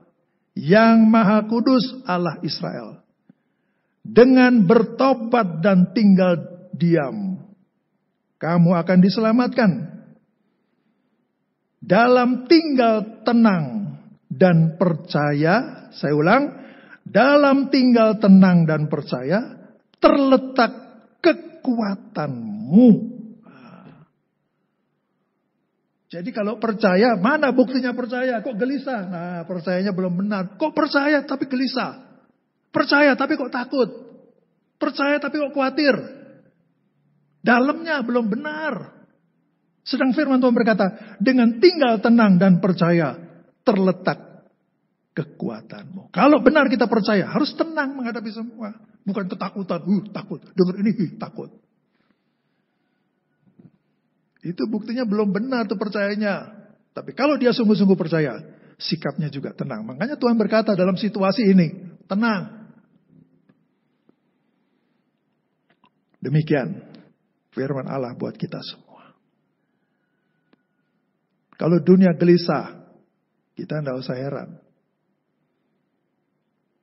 yang Maha Kudus, Allah Israel. Dengan bertobat dan tinggal diam, kamu akan diselamatkan. Dalam tinggal tenang dan percaya, saya ulang, dalam tinggal tenang dan percaya, terletak kekuatanmu. Jadi kalau percaya, mana buktinya percaya? Kok gelisah? Nah, percayanya belum benar. Kok percaya tapi gelisah? Percaya tapi kok takut? Percaya tapi kok khawatir? Dalamnya belum benar. Sedang firman Tuhan berkata, dengan tinggal tenang dan percaya, terletak kekuatanmu. Kalau benar kita percaya, harus tenang menghadapi semua. Bukan ketakutan, takut. Dengar ini, takut. Itu buktinya belum benar tuh percayanya. Tapi kalau dia sungguh-sungguh percaya, sikapnya juga tenang. Makanya Tuhan berkata dalam situasi ini, tenang. Demikian firman Allah buat kita semua. Kalau dunia gelisah, kita tidak usah heran.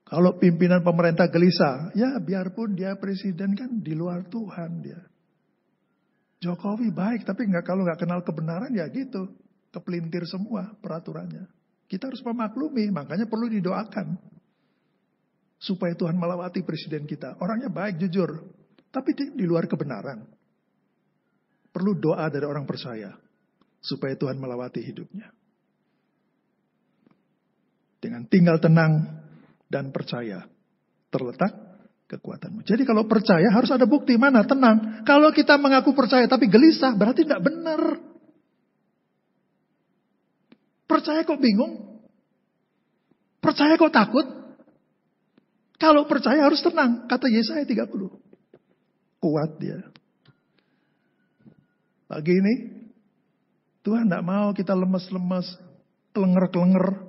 Kalau pimpinan pemerintah gelisah, ya biarpun dia presiden kan di luar Tuhan dia. Jokowi baik, tapi kalau nggak kenal kebenaran ya gitu. Kepelintir semua peraturannya. Kita harus memaklumi, makanya perlu didoakan. Supaya Tuhan melawati presiden kita. Orangnya baik, jujur. Tapi di luar kebenaran. Perlu doa dari orang percaya. Supaya Tuhan melawati hidupnya. Dengan tinggal tenang dan percaya, terletak kekuatanmu. Jadi kalau percaya harus ada bukti. Mana? Tenang. Kalau kita mengaku percaya tapi gelisah, berarti tidak benar. Percaya kok bingung? Percaya kok takut? Kalau percaya harus tenang. Kata Yesaya 30. Kuat dia. Pagi ini, Tuhan tidak mau kita lemes-lemes, kelenger-kelenger.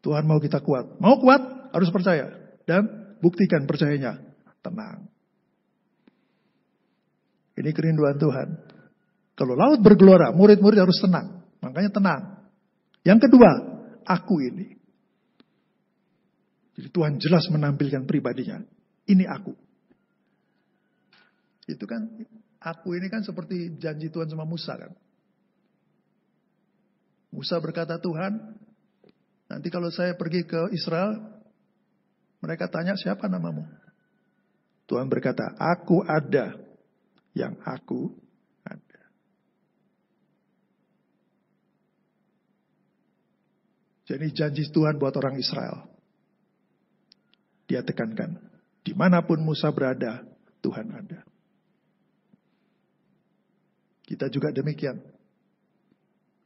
Tuhan mau kita kuat. Mau kuat, harus percaya. Dan buktikan percayanya. Tenang. Ini kerinduan Tuhan. Kalau laut bergelora, murid-murid harus tenang. Makanya tenang. Yang kedua, aku ini. Jadi Tuhan jelas menampilkan pribadinya. Ini aku. Itu kan, aku ini kan seperti janji Tuhan sama Musa kan. Musa berkata, Tuhan, nanti kalau saya pergi ke Israel, mereka tanya siapa namamu? Tuhan berkata, aku ada yang aku ada. Jadi janji Tuhan buat orang Israel. Dia tekankan, dimanapun Musa berada, Tuhan ada. Kita juga demikian.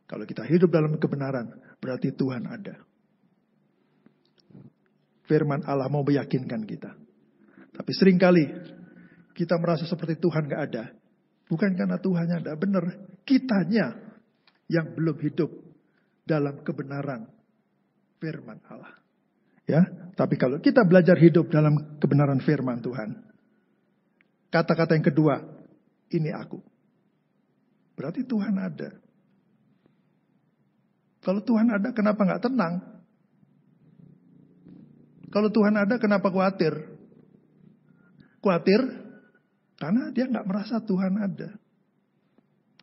Kalau kita hidup dalam kebenaran, berarti Tuhan ada. Firman Allah mau meyakinkan kita. Tapi seringkali kita merasa seperti Tuhan gak ada. Bukan karena Tuhannya ada, benar. Kitanya yang belum hidup dalam kebenaran firman Allah. Ya, tapi kalau kita belajar hidup dalam kebenaran firman Tuhan. Kata-kata yang kedua, ini aku. Berarti Tuhan ada. Kalau Tuhan ada, kenapa gak tenang? Kalau Tuhan ada, kenapa khawatir? Khawatir karena dia gak merasa Tuhan ada.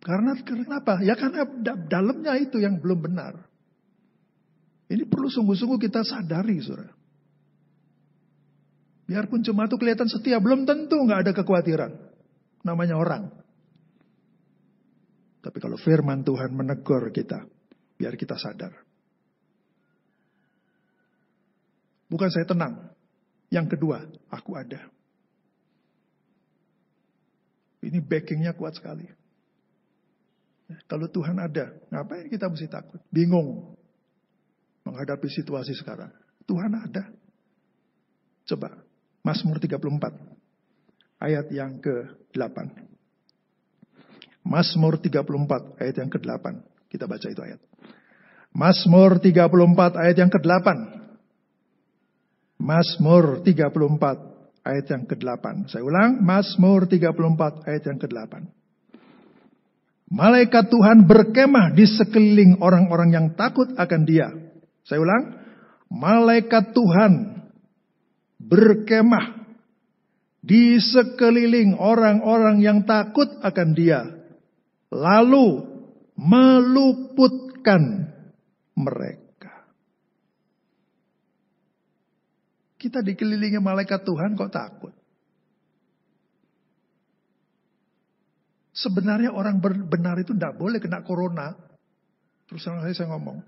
Karena kenapa? Ya karena dalamnya itu yang belum benar. Ini perlu sungguh-sungguh kita sadari, saudara. Biarpun jemaat itu kelihatan setia, belum tentu gak ada kekhawatiran. Namanya orang. Tapi kalau firman Tuhan menegur kita, biar kita sadar. Bukan saya tenang. Yang kedua, aku ada. Ini backingnya kuat sekali. Kalau Tuhan ada, ngapain kita mesti takut? Bingung menghadapi situasi sekarang. Tuhan ada. Coba, Mazmur 34, ayat yang ke-8. Mazmur 34, ayat yang ke-8. Kita baca itu ayat. Mazmur 34, ayat yang ke-8. Mazmur 34, ayat yang ke-8. Saya ulang, Mazmur 34, ayat yang ke-8. Malaikat Tuhan berkemah di sekeliling orang-orang yang takut akan Dia. Saya ulang, malaikat Tuhan berkemah di sekeliling orang-orang yang takut akan Dia, lalu meluputkan mereka. Kita dikelilingi malaikat Tuhan kok takut? Sebenarnya orang benar itu tidak boleh kena corona. Terus saya ngomong.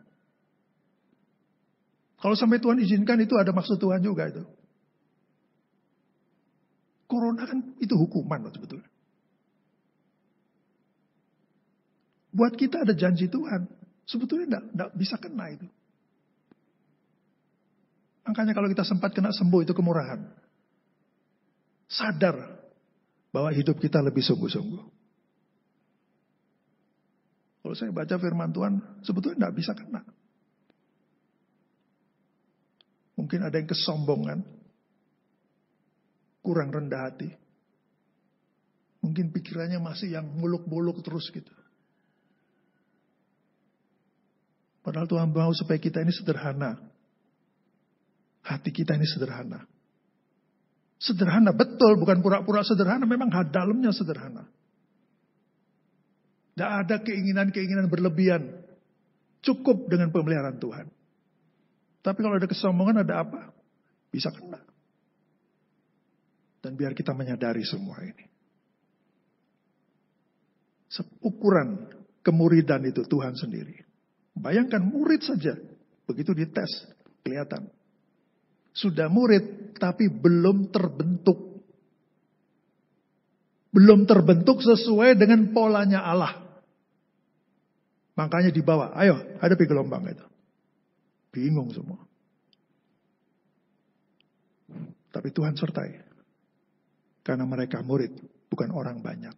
Kalau sampai Tuhan izinkan itu ada maksud Tuhan juga itu. Corona kan itu hukuman loh sebetulnya. Buat kita ada janji Tuhan. Sebetulnya tidak bisa kena itu. Makanya kalau kita sempat kena sembuh itu kemurahan. Sadar bahwa hidup kita lebih sungguh-sungguh. Kalau saya baca firman Tuhan, sebetulnya tidak bisa kena. Mungkin ada yang kesombongan. Kurang rendah hati. Mungkin pikirannya masih yang muluk-muluk terus gitu. Padahal Tuhan mau supaya kita ini sederhana. Hati kita ini sederhana. Sederhana, betul. Bukan pura-pura sederhana. Memang dalamnya sederhana. Tidak ada keinginan-keinginan berlebihan. Cukup dengan pemeliharaan Tuhan. Tapi kalau ada kesombongan, ada apa? Bisa kena. Dan biar kita menyadari semua ini. Ukuran kemuridan itu Tuhan sendiri. Bayangkan murid saja. Begitu dites, kelihatan. Sudah murid, tapi belum terbentuk. Belum terbentuk sesuai dengan polanya Allah. Makanya dibawa, ayo hadapi gelombang itu. Bingung semua. Tapi Tuhan sertai. Karena mereka murid, bukan orang banyak.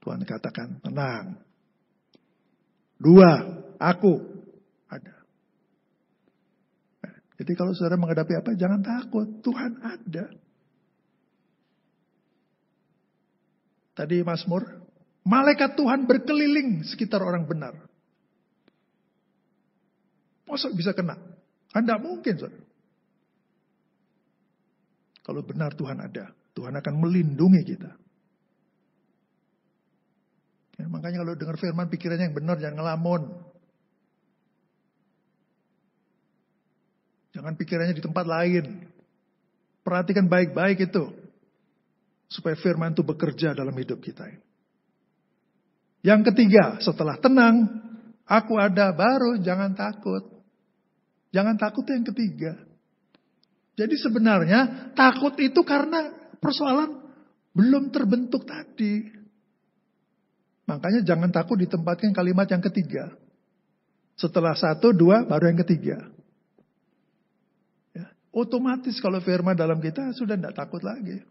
Tuhan katakan, tenang. 2, aku ada. Jadi kalau saudara menghadapi apa, jangan takut. Tuhan ada. Tadi Mazmur, malaikat Tuhan berkeliling sekitar orang benar. Masa bisa kena? Tidak mungkin, saudara. Kalau benar Tuhan ada, Tuhan akan melindungi kita. Ya, makanya kalau dengar firman, pikirannya yang benar, jangan ngelamun. Jangan pikirannya di tempat lain. Perhatikan baik-baik itu. Supaya firman itu bekerja dalam hidup kita. Yang ketiga, setelah tenang, aku ada, baru jangan takut. Jangan takut yang ketiga. Jadi sebenarnya takut itu karena persoalan belum terbentuk tadi. Makanya jangan takut ditempatkan kalimat yang ketiga. Setelah 1, 2, baru yang ketiga. Ya, otomatis kalau firman dalam kita sudah tidak takut lagi.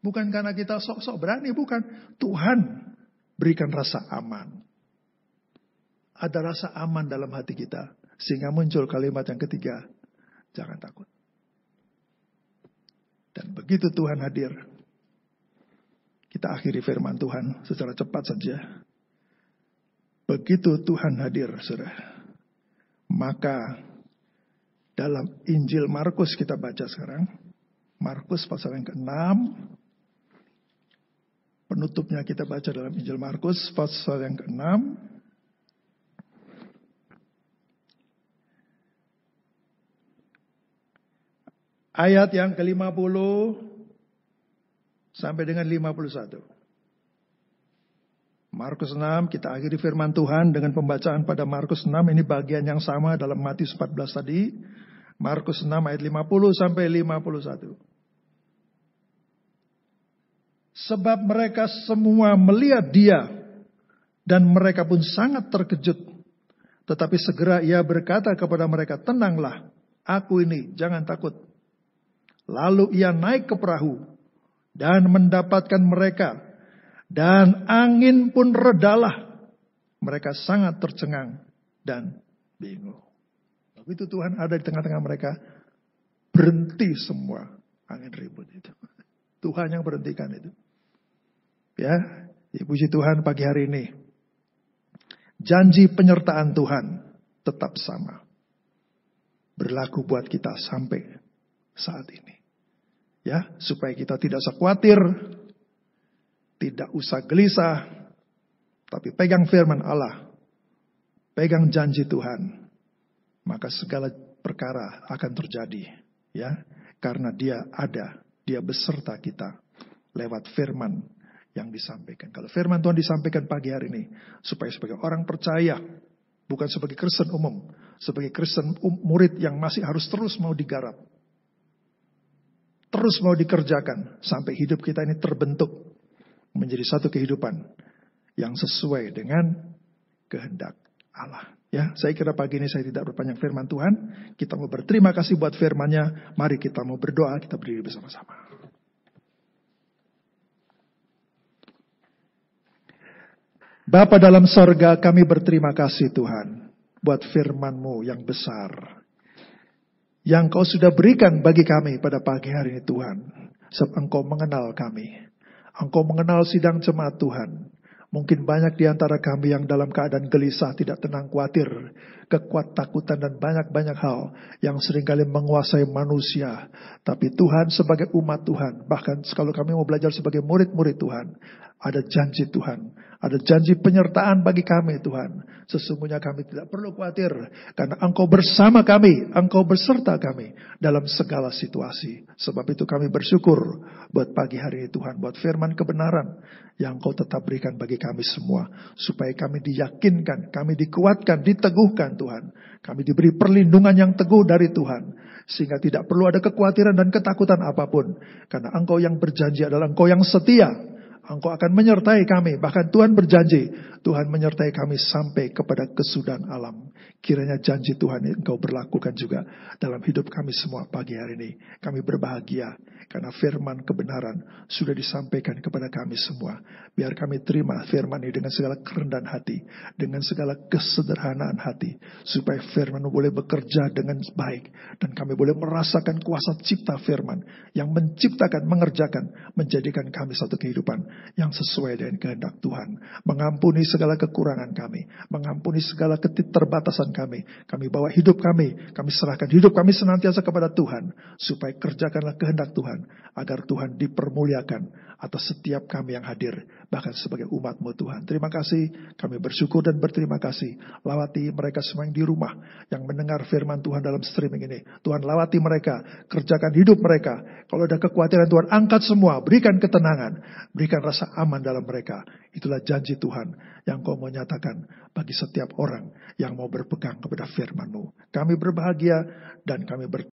Bukan karena kita sok-sok berani, bukan. Tuhan berikan rasa aman. Ada rasa aman dalam hati kita. Sehingga muncul kalimat yang ketiga. Jangan takut. Dan begitu Tuhan hadir, kita akhiri firman Tuhan secara cepat saja. Begitu Tuhan hadir, saudara, maka dalam Injil Markus kita baca sekarang. Markus pasal yang ke-6. Penutupnya kita baca dalam Injil Markus pasal yang ke-6. Ayat yang ke-50 sampai dengan 51. Markus 6, kita akhiri firman Tuhan dengan pembacaan pada Markus 6. Ini bagian yang sama dalam Matius 14 tadi. Markus 6 ayat 50 sampai 51. Sebab mereka semua melihat dia, dan mereka pun sangat terkejut. Tetapi segera ia berkata kepada mereka, tenanglah, aku ini, jangan takut. Lalu ia naik ke perahu dan mendapatkan mereka, dan angin pun redalah. Mereka sangat tercengang dan bingung. Begitu Tuhan ada di tengah-tengah mereka, berhenti semua angin ribut itu. Tuhan yang berhentikan itu. Ya, puji Tuhan pagi hari ini. Janji penyertaan Tuhan tetap sama. Berlaku buat kita sampai saat ini. Ya, supaya kita tidak usah khawatir, tidak usah gelisah, tapi pegang firman Allah, pegang janji Tuhan, maka segala perkara akan terjadi, ya, karena Dia ada, Dia beserta kita lewat firman yang disampaikan. Kalau firman Tuhan disampaikan pagi hari ini, supaya sebagai orang percaya, bukan sebagai Kristen umum, sebagai Kristen murid yang masih harus terus mau digarap, terus mau dikerjakan, sampai hidup kita ini terbentuk menjadi satu kehidupan yang sesuai dengan kehendak Allah. Ya, saya kira pagi ini saya tidak berpanjang firman Tuhan. Kita mau berterima kasih buat firman-Nya. Mari kita mau berdoa, kita berdiri bersama-sama. Bapa dalam sorga, kami berterima kasih Tuhan buat firman-Mu yang besar, yang Kau sudah berikan bagi kami pada pagi hari ini Tuhan. Sebab Engkau mengenal kami. Engkau mengenal sidang jemaat Tuhan. Mungkin banyak di antara kami yang dalam keadaan gelisah, tidak tenang, khawatir, ketakutan dan banyak-banyak hal yang seringkali menguasai manusia. Tapi Tuhan sebagai umat Tuhan, bahkan kalau kami mau belajar sebagai murid-murid Tuhan, ada janji Tuhan, ada janji penyertaan bagi kami Tuhan. Sesungguhnya kami tidak perlu khawatir, karena Engkau bersama kami, Engkau beserta kami dalam segala situasi. Sebab itu kami bersyukur buat pagi hari ini Tuhan, buat firman kebenaran yang Engkau tetap berikan bagi kami semua, supaya kami diyakinkan, kami dikuatkan, diteguhkan Tuhan. Kami diberi perlindungan yang teguh dari Tuhan, sehingga tidak perlu ada kekhawatiran dan ketakutan apapun, karena Engkau yang berjanji adalah Engkau yang setia. Engkau akan menyertai kami. Bahkan Tuhan berjanji, Tuhan menyertai kami sampai kepada kesudahan alam. Kiranya janji Tuhan Engkau berlakukan juga dalam hidup kami semua pagi hari ini. Kami berbahagia karena firman kebenaran sudah disampaikan kepada kami semua. Biar kami terima firman ini dengan segala kerendahan hati, dengan segala kesederhanaan hati, supaya firman boleh bekerja dengan baik, dan kami boleh merasakan kuasa cipta firman yang menciptakan, mengerjakan, menjadikan kami satu kehidupan yang sesuai dengan kehendak Tuhan. Mengampuni segala kekurangan kami, mengampuni segala keterbatasan kami. Kami bawa hidup kami serahkan hidup kami senantiasa kepada Tuhan, supaya kerjakanlah kehendak Tuhan, agar Tuhan dipermuliakan atas setiap kami yang hadir, bahkan sebagai umat-Mu Tuhan. Terima kasih, kami bersyukur dan berterima kasih. Lawati mereka semua yang di rumah, yang mendengar firman Tuhan dalam streaming ini. Tuhan lawati mereka, kerjakan hidup mereka. Kalau ada kekhawatiran Tuhan, angkat semua, berikan ketenangan, berikan rasa aman dalam mereka. Itulah janji Tuhan yang Kau mau nyatakan bagi setiap orang yang mau berpegang kepada firman-Mu. Kami berbahagia dan kami